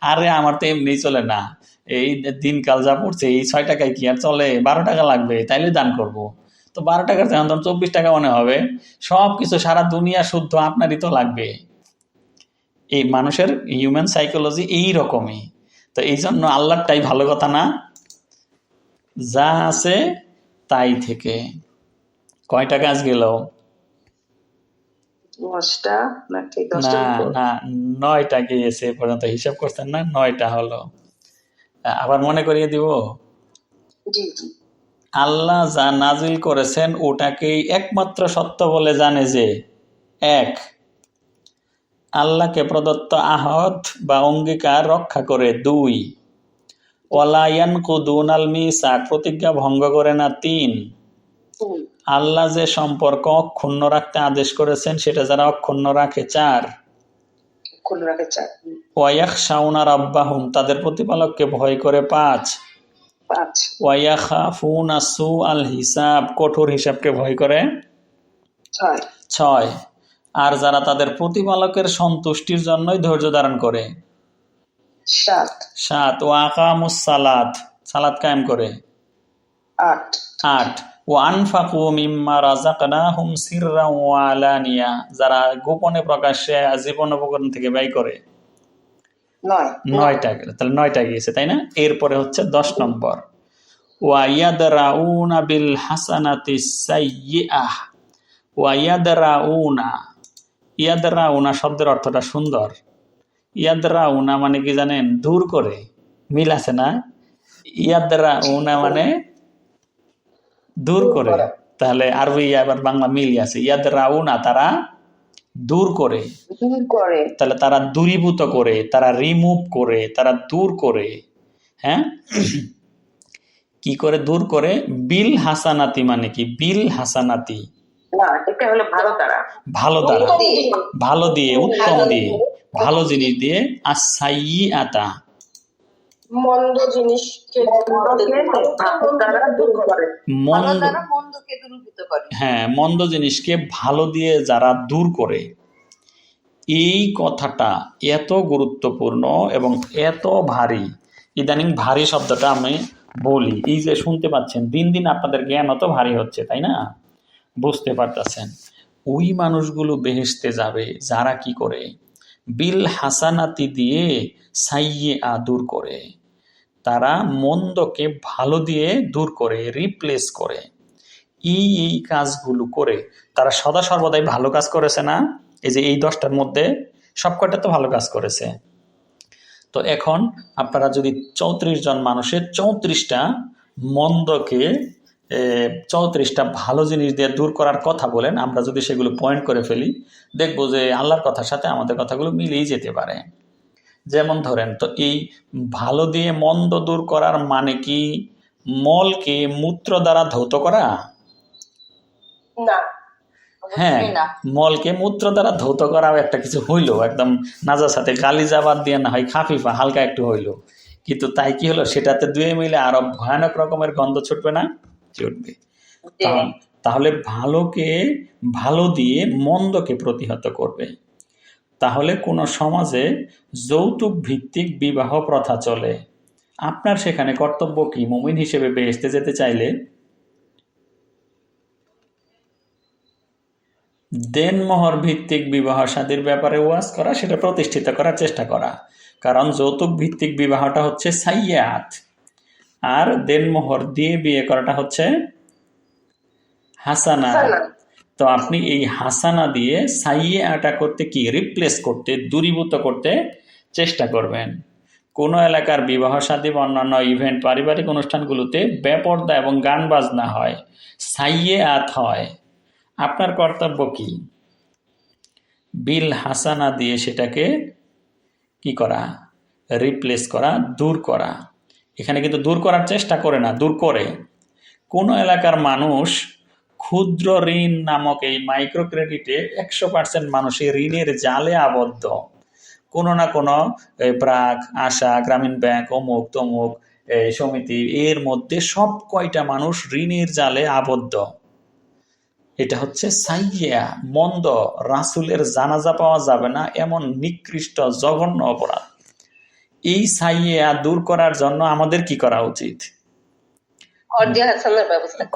আরে আমার তো এমনি চলে না, এই দিনকাল যা পড়ছে এই 6 টাকায় কি আর চলে, 12 টাকা লাগবে তাইলে দান করব। তো 12 টাকার যখন 24 টাকা মনে হবে, সব কিছু সারা দুনিয়া শুদ্ধ আপনারই তো লাগবে। এই মানুষের হিউম্যান সাইকোলজি এই রকমই। তো এই জন্য আল্লাহটাই ভালো কথা না, যা আছে তাই থেকে। কয়টা কাজ গেল? 10টা নাকি না 10টার উপর? না, 9টা গিয়েছে এ পর্যন্ত, হিসাব করছেন না, 9টা হলো। আবার মনে করিয়ে দিব, জি জি। আল্লাহ যা নাজিল করেছেন ওটাকেই একমাত্র সত্য বলে জানে যে, এক, আল্লাহকে প্রদত্ত আহদ বা অঙ্গীকার রক্ষা করে, 2, ওয়ালা ইয়ানকুদুন আল মিসাক প্রতিজ্ঞা ভঙ্গ করে না, 3, আল্লাহ যে সম্পর্ক অক্ষুণ্ণ রাখতে আদেশ করেছেন সেটা যারা অক্ষুণ্ণ রাখে, 4, ওয়ায়াখশাউনা রাব্বাহুম তাদের প্রতিপালককে ভয় করে, 5, ওয়ায়াখাফুনা সুআল হিসাব কঠোর হিসাবকে ভয় করে, 6, আর যারা তাদের প্রতিপালকের সন্তুষ্টির জন্যই ধৈর্য ধারণ করে, 7, ওয়াকামুস সালাত সালাত কায়েম করে, 8, ওয়ানফাকু মিম্মা রাযাকনাহুম সিররাও ওয়া আলানিয়া যারা গোপনে প্রকাশ্যে জীবন উপকরণ থেকে ব্যয় করে, 9টা গেল। তাহলে 9টা গিয়েছে, তাই না? এরপরে হচ্ছে 10 নম্বর, ওয়া ইয়াদরাউনা বিল হাসানাতিস সাইয়্যিআহ, ওয়া ইয়াদরাউনা, ইয়াদরাউনা শব্দের অর্থটা সুন্দর। ইয়াদরাউনা মানে কি জানেন? দূর করে, মিল আছে না? ইয়াদরাউনা মানে দূর করে, তাহলে আরবি আবার বাংলা মিলই আছে। ইয়াদরাউনা তারা দূর করে, তাহলে তারা দূরীভূত করে, তারা রিমুভ করে, তারা দূর করে। হ্যাঁ, কি করে দূর করে? বিল হাসানাতি মানে কি? বিল হাসানাতি ভালো দ্বারা, ভালো দিয়ে, উত্তম দিয়ে, ভালো জিনিস দিয়ে, আসাইয়াতা মন্দ জিনিসকে হ্যাঁ, মন্দ জিনিসকে ভালো দিয়ে যারা দূর করে। এই কথাটা এত গুরুত্বপূর্ণ এবং এত ভারী, ইদানিং ভারী শব্দটা আমি বলি, এই যে শুনতে পাচ্ছেন, দিন দিন আপনাদের জ্ঞান অত ভারী হচ্ছে, তাই না? বুঝতে পারতেছেন, ওই মানুষগুলো বেহেশতে যাবে যারা কি করে? বিল হাসানাতি দিয়ে সাইয়্যিআ দূর করে, তারা মন্দকে ভালো দিয়ে দূর করে, রিপ্লেস করে। এই কাজগুলো করে তারা সদা সর্বদাই ভালো কাজ করেছে না? এই যে এই 10টার মধ্যে সবকটা তো ভালো কাজ করেছে। তো এখন আপনারা যদি 34 জন মানুষের 34টা মন্দকে 34টা ভালো জিনিস দিয়ে দূর করার কথা বলেন, আমরা যদি সেগুলো পয়েন্ট করে ফেলি, দেখবো যে আল্লাহর কথার সাথে আমাদের কথাগুলো মিলেই যেতে পারে। যেমন ধরেন, তো এই ভালো দিয়ে মন্দ দূর করার মানে কি মলকে মূত্র দ্বারা ধৌত করা? না। হ্যাঁ, মলকে মূত্র দ্বারা ধৌত করাও একটা কিছু হইলো, একদম নাজাসাতে গালিজাবাদ দিয়ে না হয় খাফিফা হালকা একটু হইলো, কিন্তু তাই কি হলো? সেটাতে ধুয়ে মিলে আরো ভয়ানক রকমের গন্ধ ছুটবে না? ছুটবে। তাহলে ভালোকে ভালো দিয়ে মন্দকে প্রতিহত করবে। তাহলে কোনো সমাজে যৌতুক ভিত্তিক বিবাহ প্রথা চলে, আপনার সেখানে কর্তব্য কি? মুমিন হিসেবে বেহেশতে যেতে চাইলে দেনমোহর ভিত্তিক বিবাহ শাদীর ব্যাপারে ওয়াজ করা, সেটা প্রতিষ্ঠিত করার চেষ্টা করা। কারণ যৌতুক ভিত্তিক বিবাহটা হচ্ছে সাইয়্যাত, আর দেনমোহর দিয়ে বিয়ে করাটা হচ্ছে হাসানা। তো আপনি এই হাসানা দিয়ে সাইয়্যাটা করতে, কি রিপ্লেস করতে, দূরীভূত করতে চেষ্টা করবেন। কোনো এলাকার বিবাহ শাদী বা অন্যান্য ইভেন্ট, পারিবারিক অনুষ্ঠানগুলোতে বেপর্দা এবং গান বাজনা হয়, সাইয়্যাত হয়, আপনার কর্তব্য কি? বিল হাসানা দিয়ে সেটাকে কি করা? রিপ্লেস করা, দূর করা। এখানে কিন্তু দূর করার চেষ্টা করে না, দূর করে। কোনো এলাকার মানুষ ক্ষুদ্র ঋণ নামক এই মাইক্রো ক্রেডিটে 100% মানুষের ঋণের জালে আবদ্ধ। কোনো না কোনো ব্র্যাক, আশা, গ্রামীণ ব্যাংক, অমুক তমুক সমিতি, এর মধ্যে সব কয়টা মানুষ ঋণের জালে আবদ্ধ। এটা হচ্ছে সাইয়্যা, মন্দ। রাসূলের জানাজা পাওয়া যাবে না এমন নিকৃষ্ট জঘন্য অপরাধ। এই সাইয়্যা দূর করার জন্য আমাদের কি করা উচিত?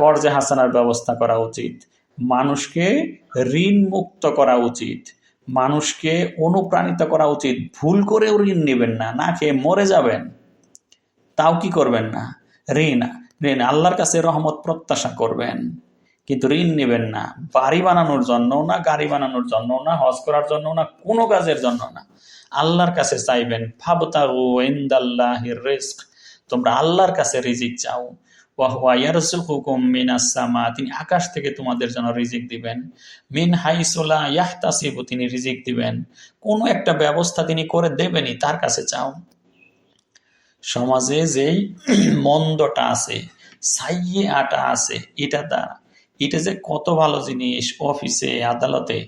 কর্জে হাসানার ব্যবস্থা করা উচিত। মানুষকে ঋণ মুক্ত করা উচিত। মানুষকে অনুপ্রাণিত করা উচিত। ভুল করেও ঋণ নেবেন না, না খেয়ে মরে যাবেন, তাও কি করবেন না? ঋণ আল্লাহর কাছে রহমত প্রত্যাশা করবেন, কিন্তু ঋণ নেবেন না। বাড়ি বানানোর জন্য না, গাড়ি বানানোর জন্য না, হজ করার জন্য না, কোনো কাজের জন্য না। আল্লাহর কাছে চাইবেন। ফাবতাগু ইনদাল্লাহির রিজক, তোমরা আল্লাহর কাছে রিজিক চাও। ওয়া হুয়া ইয়ারযুকুকুম মিনাস সামা, তিনি আকাশ থেকে তোমাদের জন্য রিজিক দিবেন। মিন হাইসু লা ইয়াহতাসিবু, তিনি রিজিক দিবেন। কোনো একটা ব্যবস্থা তিনি করে দেবেনই, তার কাছে চাও। সমাজে যেই মন্দটা আছে, সাইয়্যাটা আছে, এটা যে কত ভালো জিনিস। অফিসে, আদালতে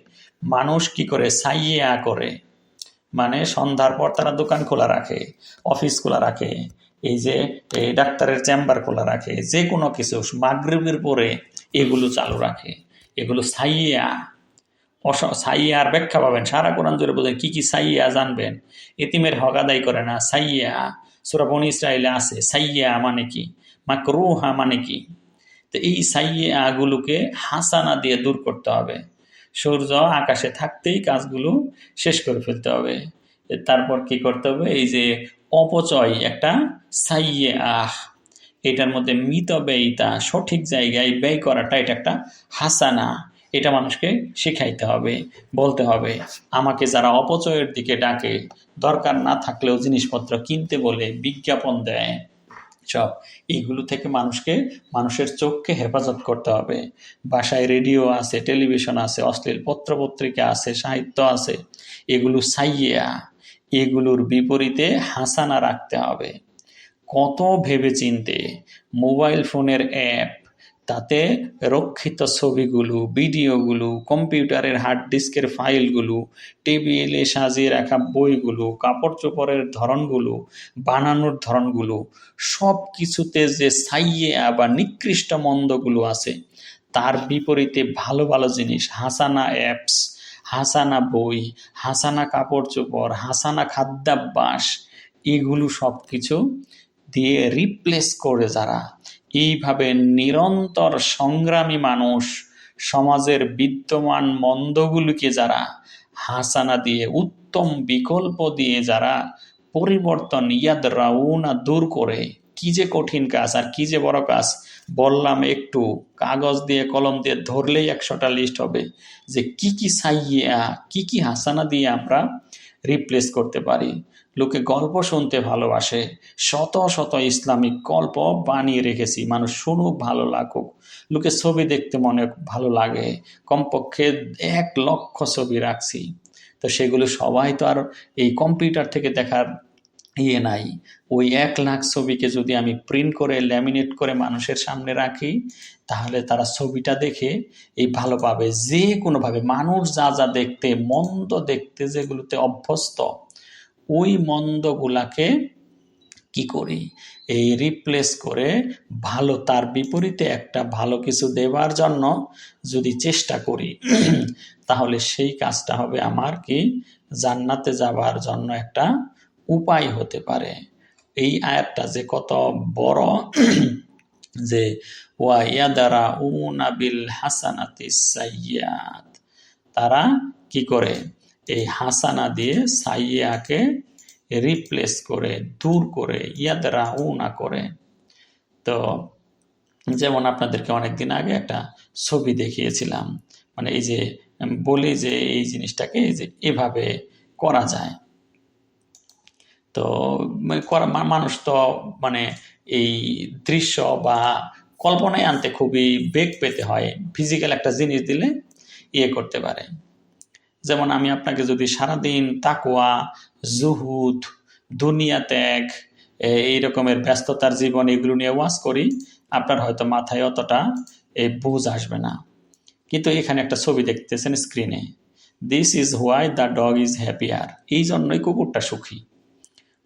মানুষ কি করে? সাইয়্যা করে। মানে সন্ধ্যার পর তারা দোকান খোলা রাখে, অফিস খোলা রাখে, এই যে ডাক্তারের চেম্বার খোলা রাখে, যে কোনো কিছু মাগরিবের পরে এগুলো চালু রাখে। এগুলো সাইয়্যা। সাইয়্যার ব্যাখ্যা পাবেন সারা কোরআন জুড়ে। বোঝেন কি কি সাইয়্যা জানবেন। এতিমের হক আদায় করে না, সাইয়্যা। সূরা বনী ইসরাঈলে আছে সাইয়্যা মানে কি, মাকরুহা মানে কি। তো এই সাইয়্যাগুলোকে হাসানা দিয়ে দূর করতে হবে। সূর্য আকাশে থাকতেই কাজগুলো শেষ করে ফেলতে হবে। তারপর কি করতে হবে? এই যে অপচয় একটা সাইয়্যা, এটার মধ্যে মিতব্যয়িতা, সঠিক জায়গায় ব্যয় করাটা, এটা একটা হাসানা। এটা মানুষকে শেখাইতে হবে, বলতে হবে। আমাকে যারা অপচয়ের দিকে ডাকে, দরকার না থাকলেও জিনিসপত্র কিনতে বলে, বিজ্ঞাপন দেয়, সব এইগুলো থেকে মানুষের চোখকে হেফাজত করতে হবে। বাসায় রেডিও আছে, টেলিভিশন আছে, অশ্লীল পত্রপত্রিকা আছে, সাহিত্য আছে, এগুলো সাইয়্যা। এগুলোর বিপরীতে হাসানা রাখতে হবে। কত ভেবেচিন্তে মোবাইল ফোনের অ্যাপ, তাতে রক্ষিত ছবিগুলো, ভিডিওগুলো, কম্পিউটারের হার্ড ডিস্কের ফাইলগুলো, টেবিলে সাজিয়ে রাখা বইগুলো, কাপড় চোপড়ের ধরনগুলো, বানানোর ধরনগুলো, সব কিছুতে যে সাইয়্যা বা নিকৃষ্ট মন্দগুলো আছে, তার বিপরীতে ভালো ভালো জিনিস, হাসানা অ্যাপস, হাসানা বই, হাসানা কাপড় চোপড়, হাসানা খাদ্যাভ্যাস, এগুলো সব কিছু দিয়ে রিপ্লেস করে যারা এইভাবে নিরন্তর সংগ্রামী মানুষ, সমাজের বিদ্যমান মন্দগুলিকে যারা হাসানা দিয়ে, উত্তম বিকল্প দিয়ে যারা পরিবর্তন ইয়াদরাউনা দূর করে, কি যে কঠিন কাজ আর কি যে বড় কাজ। বললাম একটু কাগজ দিয়ে কলম দিয়ে ধরলেই 100টা লিস্ট হবে যে কি কি সাইয়্যা, কি কি হাসানা দিয়ে আমরা রিপ্লেস করতে পারি। লোকে গল্প শুনতে ভালোবাসে, শত শত ইসলামিক গল্প বানিয়ে রেখেছি, মানুষ শুনুক, ভালো লাগুক। লোকে ছবি দেখতে মনে ভালো লাগে, কমপক্ষে 1 লক্ষ ছবি রাখছি। তো সেগুলো সবাই তো আর এই কম্পিউটার থেকে দেখার নাই। ওই 1 লাখ ছবিকে যদি আমি প্রিন্ট করে, ল্যামিনেট করে মানুষের সামনে রাখি, তাহলে তারা ছবিটা দেখে এই ভালো পাবে। যে কোনোভাবে মানুষ যা যা দেখতে, মন্দ দেখতে যেগুলোতে অভ্যস্ত, ওই মন্দগুলাকে কি করি, এই রিপ্লেস করে ভালো, তার বিপরীতে একটা ভালো কিছু দেওয়ার জন্য যদি চেষ্টা করি তাহলে সেই কাজটা হবে আমার কি জান্নাতে যাবার জন্য একটা উপায় হতে পারে। এই আয়াতটা যে কত বড়, যে ওয়া ইয়াদারাউনা বিল হাসানাতিস সাইয়্যাত, তারা কি করে এই হাসানা দিয়ে সাইয়াকে রিপ্লেস করে, দূর করে, ইয়াদরাউনা করে। তো যেমন আপনাদেরকে অনেকদিন আগে একটা ছবি দেখিয়েছিলাম, মানে এই যে বলি যে এই জিনিসটাকে যে এভাবে করা যায়। তো মানুষ তো মানে এই দৃশ্য বা কল্পনায় আনতে খুবই বেগ পেতে হয়, ফিজিক্যাল একটা জিনিস দিলে ইয়ে করতে পারে। যেমন আমি আপনাকে যদি সারাদিন তাকওয়া, জুহুদ, দুনিয়া ত্যাগ, এই রকমের ব্যস্ততার জীবন এগুলো নিয়ে ওয়াজ করি, আপনার হয়তো মাথায় অতটা বুঝ আসবে না। কিন্তু এখানে একটা ছবি দেখতেছেন স্ক্রিনে, this is why the dog is happier, এই জন্যই কুকুরটা সুখী।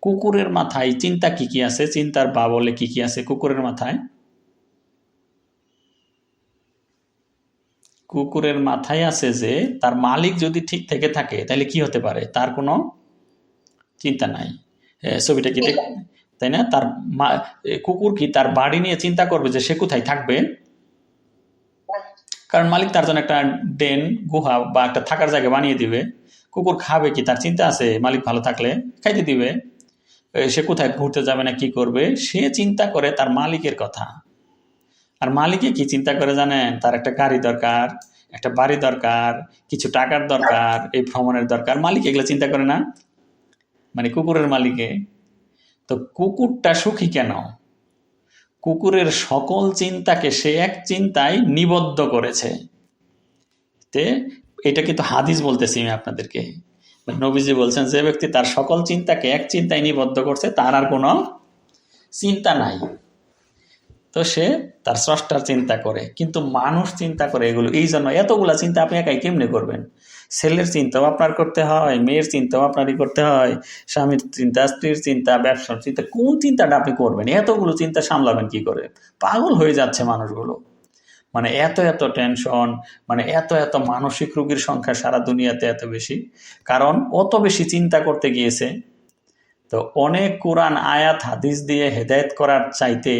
কুকুরের মাথায় চিন্তা কি কি আছে, চিন্তার বাবলে কি কি আছে কুকুরের মাথায়? কুকুরের মাথায় আছে যে তার মালিক যদি ঠিক থেকে থাকে তাহলে কি হতে পারে, তার কোনো চিন্তা নাই। ছবিটা কি দেখ, তাই না? তার কুকুর কি তার বাড়ি নিয়ে চিন্তা করবে যে সে কোথায় থাকবে? কারণ মালিক তার জন্য একটা ডেন, গুহা বা একটা থাকার জায়গা বানিয়ে দিবে। কুকুর খাবে কি, তার চিন্তা আছে মালিক ভালো থাকলে খাইতে দিবে। সে কোথায় ঘুরতে যাবে না কি করবে, সে চিন্তা করে তার মালিকের কথা। আর মালিকে কি চিন্তা করে জানেন? তার একটা গাড়ি দরকার, একটা বাড়ি দরকার, কিছু টাকার দরকার, এই ভ্রমণের দরকার। মালিক এগুলো চিন্তা করে না, মানে কুকুরের মালিকে। তো কুকুরটা সুখী কেন? কুকুরের সকল চিন্তাকে সে এক চিন্তায় নিবদ্ধ করেছে। তে এটা কিন্তু হাদিস বলতেছি আমি আপনাদেরকে। নবীজি বলছেন যে ব্যক্তি তার সকল চিন্তাকে এক চিন্তায় নিবদ্ধ করছে তার আর কোনো চিন্তা নাই। তো সে তার স্রষ্টার চিন্তা করে, কিন্তু মানুষ চিন্তা করে এগুলো। এই জন্য এতগুলা চিন্তা আপনি একাই কেমনে করবেন? ছেলের চিন্তাও আপনার করতে হয়, মেয়ের চিন্তাও আপনারই করতে হয়, স্বামীর চিন্তা, স্ত্রীর চিন্তা, ব্যবসার চিন্তা, কোন চিন্তাটা আপনি করবেন? এতগুলো চিন্তা সামলাবেন কি করে? পাগল হয়ে যাচ্ছে মানুষগুলো। মানে এত এত টেনশন, মানে এত এত মানসিক রোগীর সংখ্যা সারা দুনিয়াতে এত বেশি, কারণ অত বেশি চিন্তা করতে গিয়েছে। তো অনেক কোরআন আয়াত হাদিস দিয়ে হেদায়েত করার চাইতে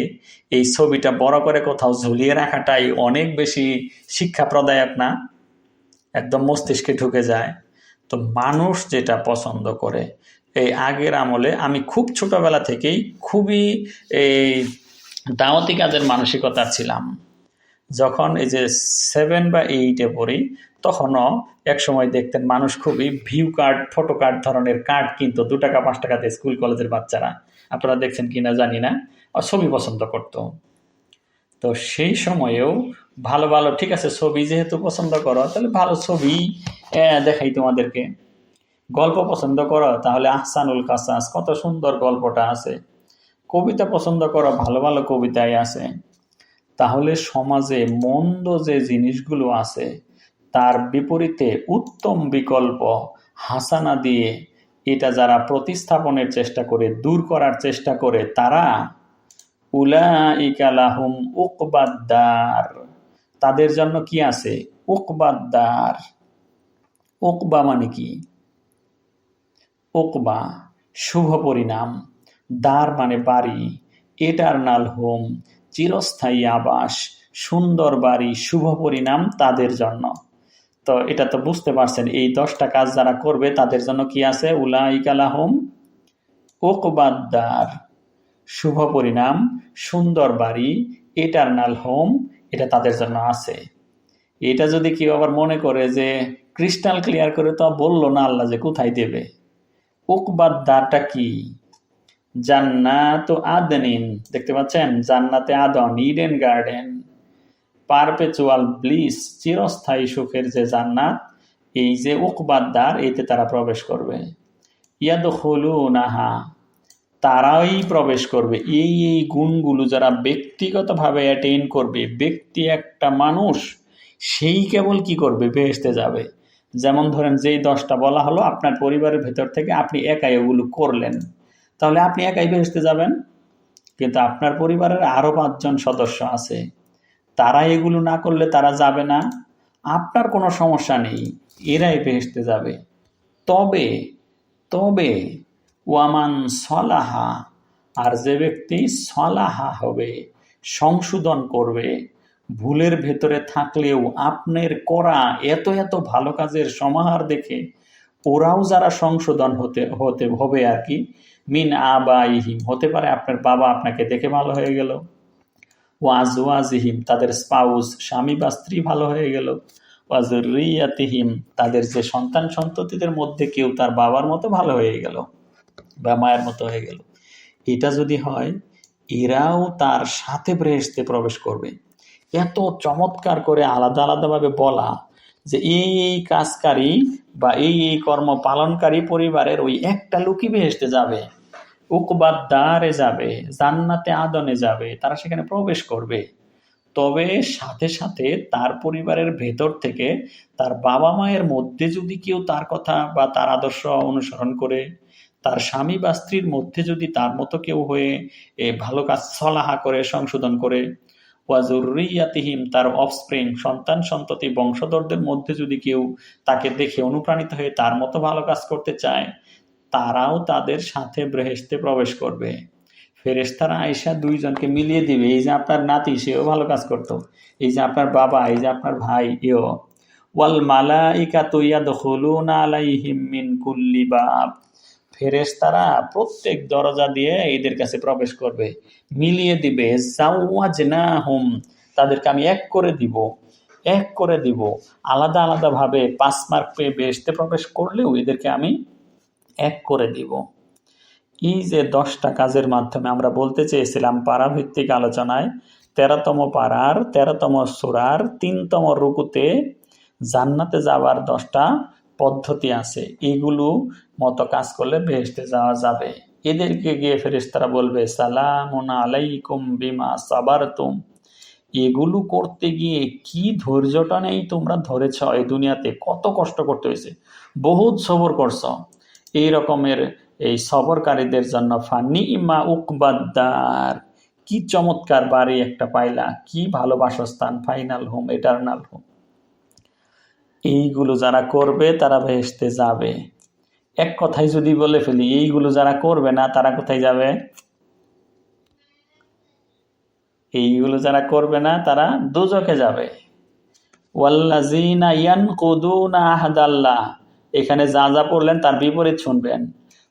এই ছবিটা বড় করে কোথাও ঝুলিয়ে রাখাটাই অনেক বেশি শিক্ষাপ্রদায়ক না? একদম মস্তিষ্কে ঢুকে যায়। তো মানুষ যেটা পছন্দ করে, এই আগের আমলে আমি খুব ছোটবেলা থেকেই খুবই এই দাওয়াতি কাজের মানসিকতা ছিলাম। যখন এই যে 7 বা 8-এ পড়ি, তখনও এক সময় দেখতেন মানুষ খুবই ভিউ কার্ড, ফটো কার্ড ধরনের কার্ড কিনতো 2 টাকা 5 টাকাতে, স্কুল কলেজের বাচ্চারা। আপনারা দেখছেন কিনা জানি না, আর ছবি পছন্দ করত। তো সেই সময়েও ভালো ভালো, ঠিক আছে ছবি যেহেতু পছন্দ করো তাহলে ভালো ছবি দেখাই তোমাদেরকে। গল্প পছন্দ করো তাহলে আহসানুল কাসাস, কত সুন্দর গল্পটা আছে। কবিতা পছন্দ করো, ভালো ভালো কবিতাই আছে। তাহলে সমাজে মন্দ যে জিনিসগুলো আছে তার বিপরীতে উত্তম বিকল্প হাসানা দিয়ে এটা যারা প্রতিস্থাপনের চেষ্টা করে, দূর করার চেষ্টা করে, তারা উলাইকা লাহুম উকবাদ্দার, তাদের জন্য কি আছে? উকবাদ্দার। উকবা মানে কি? উকবা শুভ পরিণাম, দ্বার মানে বাড়ি, এটারনাল হোম চিরস্থায়ী আবাস, সুন্দর বাড়ি, শুভ পরিণাম তাদের জন্য। তো এটা তো বুঝতে পারছেন, এই 10টা কাজ যারা করবে তাদের জন্য কি আছে? উলাইকা লাহুম উকবাদ্দার, শুভ পরিণাম, সুন্দর বাড়ি, এটারনাল হোম, এটা তাদের জন্য আছে। এটা যদি কেউ আবার মনে করে যে ক্রিস্টাল ক্লিয়ার করে তো বললো না আল্লাহ যে কোথায় দেবে। উকবাদ্দারটা কি? জান্নাত আদনিন, দেখতে পাচ্ছেন? জান্নাতে আদন, ইডেন গার্ডেন, পারপেচুয়াল ব্লিস, চিরস্থায়ী সুখের যে জান্নাত, এই যে উকবাদ্দার, এতে তারা প্রবেশ করবে। ইয়াদখুলুনাহা, তারাই প্রবেশ করবে। এই এই গুণগুলো যারা ব্যক্তিগতভাবে অ্যাটেইন করবে, ব্যক্তি একটা মানুষ, সেই কেবল কি করবে? বেহেশতে যাবে। যেমন ধরেন যেই 10টা বলা হলো, আপনার পরিবারের ভেতর থেকে আপনি একাই ওগুলো করলেন, তাহলে আপনি একাই বেহেশতে যাবেন, কিন্তু আপনার পরিবারের আরো 5 জন সদস্য আছে, তারা এগুলো না করলে তারা যাবে না, আপনার কোনো সমস্যা নেই, এরাই বেহেশতে যাবে। তবে তবে ওয়ামান সলাহা, আর যে ব্যক্তি সলাহা হবে, সংশোধন করবে, ভুলের ভেতরে থাকলেও আপনার করা এত এত ভালো কাজের সমাহার দেখে ওরাও যারা সংশোধন হতে হতে হবে আর কি, মিন আবাইহিম, হতে পারে আপনার বাবা আপনাকে দেখে ভালো হয়ে গেল, ওয়াজওয়াজিহিম, তাদের স্পাউস স্বামী বা স্ত্রী ভালো হয়ে গেল, ওয়াজুররিয়াতিহিম, তাদের যে সন্তান সন্ততিদের মধ্যে কেউ তার বাবার মতো ভালো হয়ে গেল বা মায়ের মতো হয়ে গেল, এটা যদি হয় এরাও তার সাথে বেহেশতে প্রবেশ করবে। এত চমৎকার করে আলাদা আলাদাভাবে বলা যে এই এই কাজকারী বা এই এই কর্ম পালনকারী পরিবারের ওই একটা লোকই বেহেশতে যাবে, উকবাদ দারে যাবে, জান্নাতে আদনে যাবে, তারা সেখানে প্রবেশ করবে। তবে সাথে সাথে তার পরিবারের ভেতর থেকে তার বাবা মায়ের মধ্যে যদি কেউ তার কথা বা তার আদর্শ অনুসরণ করে, তার স্বামী বা স্ত্রীর মধ্যে যদি তার মতো কেউ হয়ে ভালো কাজ সলাহা করে, সংশোধন করে, ওয়াজুররিয়াতিহিম, তার অফস্প্রিং সন্তান সন্ততি বংশধরদের মধ্যে যদি কেউ তাকে দেখে অনুপ্রাণিত হয়ে তার মতো ভালো কাজ করতে চায়, তারাও তাদের সাথে বেহেশতে প্রবেশ করবে। ফেরেশতারা আয়েশা 2 জনকে মিলিয়ে দিবে, এই যে আপনার নাতি সেও ভালো কাজ করতো, এই যে আপনার বাবা, এই যে আপনার ভাই এও। ওয়াল মালাইকাতু ইয়াদখুলুনা আলাইহিম মিন কুল্লি বাব, ফেরেশতারা প্রত্যেক দরজা দিয়ে এদের কাছে প্রবেশ করবে, মিলিয়ে দিবে। জাওয়াজনাহুম, তাদেরকে আমি এক করে দিব, আলাদা আলাদা ভাবে 5 মার্ক পেয়ে বেহেশতে প্রবেশ করলেও এদেরকে আমি এক করে দিব। এই যে 10টা কাজের মাধ্যমে আমরা বলতে চেয়েছিলাম পারাভিত্তিক আলোচনায় 13তম পারার 13তম সূরার 3তম রুকুতে জান্নাতে যাওয়ার 10টা পদ্ধতি আছে, এইগুলো মতো কাজ করলে বেহেশতে যাওয়া যাবে। এদেরকে গিয়ে ফেরেশতারা বলবে সালামুন আলাইকুম বিমা সাবারতুম, এগুলো করতে গিয়ে কি ধৈর্যটা নেই তোমরা ধরেছ, এই দুনিয়াতে কত কষ্ট করতে হয়েছে, বহুত সবর করছ, এই রকমের এই সবরকারীদের জন্য ফানিমা উকবাদ্দার, কি চমৎকার বাড়ি একটা পাইলা, কি ভালো বাসস্থান, ফাইনাল হোম, এটারনাল হোম। এইগুলো যারা করবে তারা বেহেশতে যাবে। এক কথায় যদি বলে ফেলি, এইগুলো যারা করবে না তারা কোথায় যাবে? এইগুলো যারা করবে না তারা দোজখে যাবে। ওয়াল্লাযীনা ইয়ানকুদুনা আহদাল্লাহ, এখানে যা যা পড়লেন তার বিপরীত শুনবেন।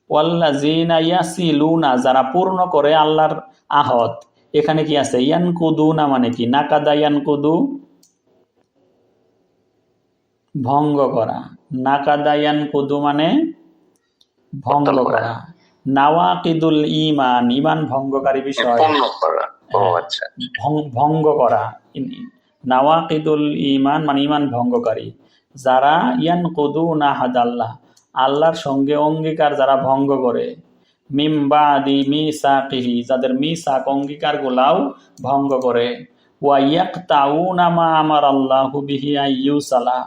ওয়াল্লাযীনা ইয়াসিলুনা, যারা পূর্ণ করে আল্লাহর আহদ, এখানে কি আছে? ইয়ানকুদুনা মানে কি? নাকাদা ইয়ানকুদু, ভঙ্গ করা, নাকাদা ইয়ানকুদু মানে ভঙ্গ করা, নাওয়াকিদুল ঈমান, ঈমান ভঙ্গকারী বিষয়, ভঙ্গ করা, নাওয়াকিদুল ঈমান মানে ঈমান ভঙ্গকারী, যারা ইয়ানকুদুনা আহদাল্লাহ, আল্লাহর সঙ্গে অঙ্গীকার যারা ভঙ্গ করে, মিম বাদি মিসাকিহি, যাদের মিসাক অঙ্গীকার গুলাও ভঙ্গ করে, ওয়া ইয়াকতাউনা মা আমারাল্লাহু বিহি আইয়ুসালা,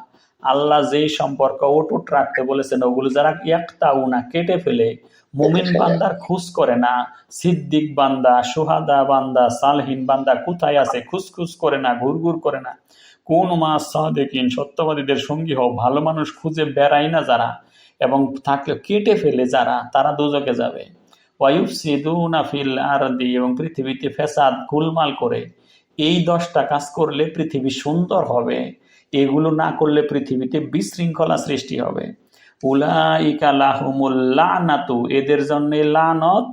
আল্লাহ যেই সম্পর্ক অটুট রাখতে বলেছেন ওগুলো যারা ইয়াকতাউনা কেটে ফেলে, মুমিন বান্দার খুঁজ করে না, সিদ্দিক বান্দা, সুহাদা বান্দা, সালহিন বান্দা কোথায় আছে খুঁজখুঁজ করে না, ঘুরঘুর করে না, কোন মা সাদিকিন, সত্যবাদীদের সঙ্গী হও, ভালো মানুষ খুঁজে বেড়ায় না যারা, এবং থাকলে কেটে ফেলে যারা, তারা দোজখে যাবে। ওয়ায়ুফসিদুনা ফিল আরদি, এবং পৃথিবীতে ফ্যাসাদ গোলমাল করে, এই 10টা কাজ করলে পৃথিবী সুন্দর হবে, এগুলো না করলে পৃথিবীতে বিশৃঙ্খলা সৃষ্টি হবে। উলাইকা লাহুমুল লানাতু, এদের জন্য লানত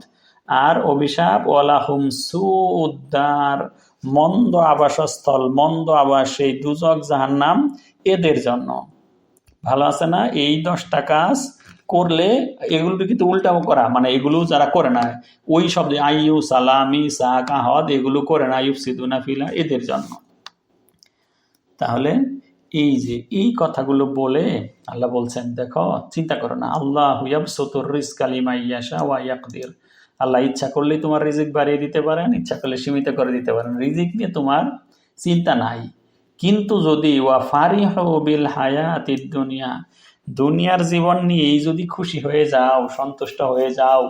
আর অভিশাপ, ওয়ালাহুম সুউদ্দার, মন্দ আবাসস্থল, মন্দ আবাস, সেই দুজক জাহান্নাম এদের জন্য। ভালো আছে না? এই 10টা কাজ করলে, এগুলো কিন্তু উল্টাও করা, মানে এগুলো যারা করে না, ওই শব্দ আইয়ু সালামি সাক আহদ, এগুলো করে না, ইউফসিদুনা ফিলা, এদের জন্য। তাহলে এই যে এই কথাগুলো বলে আল্লাহ বলছেন, দেখো চিন্তা করো না, আল্লাহু ইয়াবসুতুর রিজকা লিমান ইয়াশা ওয়া ইয়াকদির, আল্লাহ ইচ্ছা করলেই তোমার রিজিক বাড়িয়ে দিতে পারেন, ইচ্ছা করলে সীমিত করে দিতে পারেন, রিজিক নিয়ে তোমার চিন্তা নাই। কিন্তু যদি ওয়া ফারিহু বিল হায়াতিদ দুনিয়া, দুনিয়ার জীবন নিয়েই যদি খুশি হয়ে যাও, সন্তুষ্ট হয়ে যাও,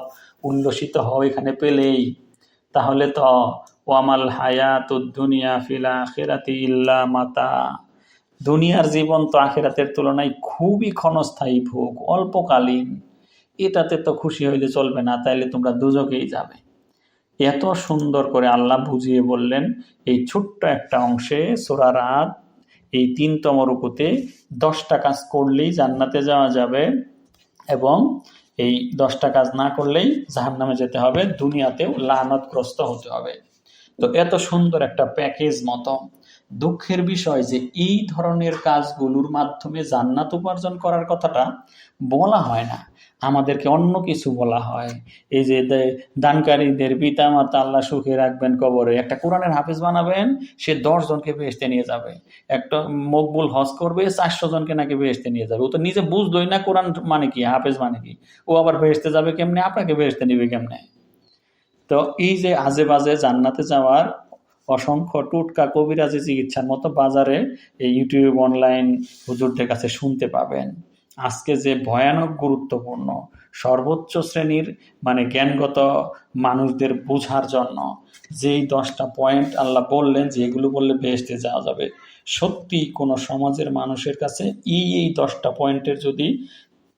উল্লসিত হও এখানে পেলেই, তাহলে তো ওয়ামাল হায়াতুদ দুনিয়া ফিল আখিরাতি ইল্লা মাতা, দুনিয়ার জীবন তো আখিরাতের তুলনায় খুবই ক্ষণস্থায়ী ভোগ, অল্পকালীন। এটাতে তো খুশি হইলে চলবে না, তাইলে তোমরা দুজকেই যাবে। এত সুন্দর করে আল্লাহ বুঝিয়ে বললেন এই ছোট্ট একটা অংশে সূরা রাদ, এই ৩তম রুকুতে 10টা কাজ করলেই জান্নাতে যাওয়া যাবে, এবং এই 10টা কাজ না করলেই জাহান্নামে যেতে হবে, দুনিয়াতেও লানত হতে হবে। তো এত সুন্দর একটা প্যাকেজ মতো। দুঃখের বিষয় যে এই ধরনের কাজগুলোর মাধ্যমে জান্নাত উপার্জন করার কথাটা বলা হয় না, আমাদেরকে অন্য কিছু বলা হয়। এই যে দানকারীদের পিতা মাতা আল্লাহ সুখে রাখবেন কবরে, একটা কোরআনের হাফেজ বানাবেন, সে 10 জনকে বেহেশতে নিয়ে যাবে। একটা মকবুল হজ করবে, 400 জনকে নাকি বেহেশতে নিয়ে যাবে। ও তো নিজে বুঝলোই না কোরআন মানে কি, হাফেজ মানে কি। ও আবার বেহেশতে যাবে কেমনে, আপনাকে বেহেশতে নিবে কেমনে? তো এই যে আজে বাজে জান্নাতে যাওয়ার অসংখ্য টুটকা কবিরাজি চিকিৎসার মতো বাজারে এই ইউটিউব অনলাইন হুজুরদের কাছে শুনতে পাবেন। আজকে যে ভয়ানক গুরুত্বপূর্ণ সর্বোচ্চ শ্রেণীর মানে জ্ঞানগত মানুষদের বোঝার জন্য যেই 10টা পয়েন্ট আল্লাহ বললেন যে এগুলো বললে বেহেশতে যাওয়া যাবে, সত্যি কোনো সমাজের মানুষের কাছে এই 10টা পয়েন্টের যদি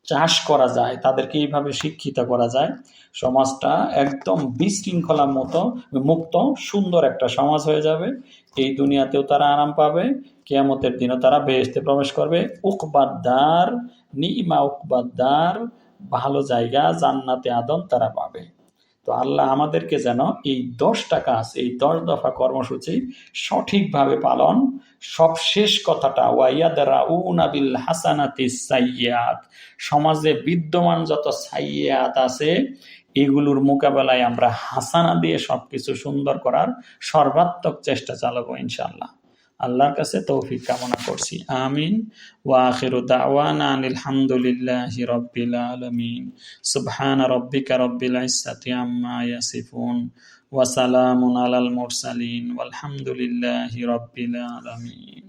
চাষ করা যায়, তাদেরকে এইভাবে শিক্ষিত করা যায়, সমাজটা একদম বিশৃঙ্খলা মুক্ত সুন্দর একটা সমাজ হয়ে যাবে। এই দুনিয়াতেও তারা আরাম পাবে, কিয়ামতের দিনও তারা বেহেশতে প্রবেশ করবে। উকবাদ্দার, নিমা উকবাদ্দার, ভালো জায়গা জান্নাতে আদম তারা পাবে। তো আল্লাহ আমাদেরকে যেন এই 10টা কাজ, এই 10 দফা কর্মসূচি সঠিকভাবে পালন। সবশেষ কথাটা ওয়াইয়াদরাউনা বিল হাসানাতিস সাইয়্যাত, সমাজে বিদ্যমান যত সাইয়্যাত আছে এগুলোর মোকাবেলায় আমরা হাসানা দিয়ে সবকিছু সুন্দর করার সর্বাত্মক চেষ্টা চালাবো ইনশাআল্লাহ। আল্লাহর কাছে তৌফিক কামনা করছি, আমিন। ওয়া আখিরু দাওয়ানা আনিল হামদুলিল্লাহি রাব্বিল আলামিন। সুবহানা রাব্বিকা রাব্বিল ইজ্জাতি আম্মা ইয়াসিফুন ওয়া সালামুন আলাল মুরসালিন ওয়ালহামদুলিল্লাহি রাব্বিল আলামিন।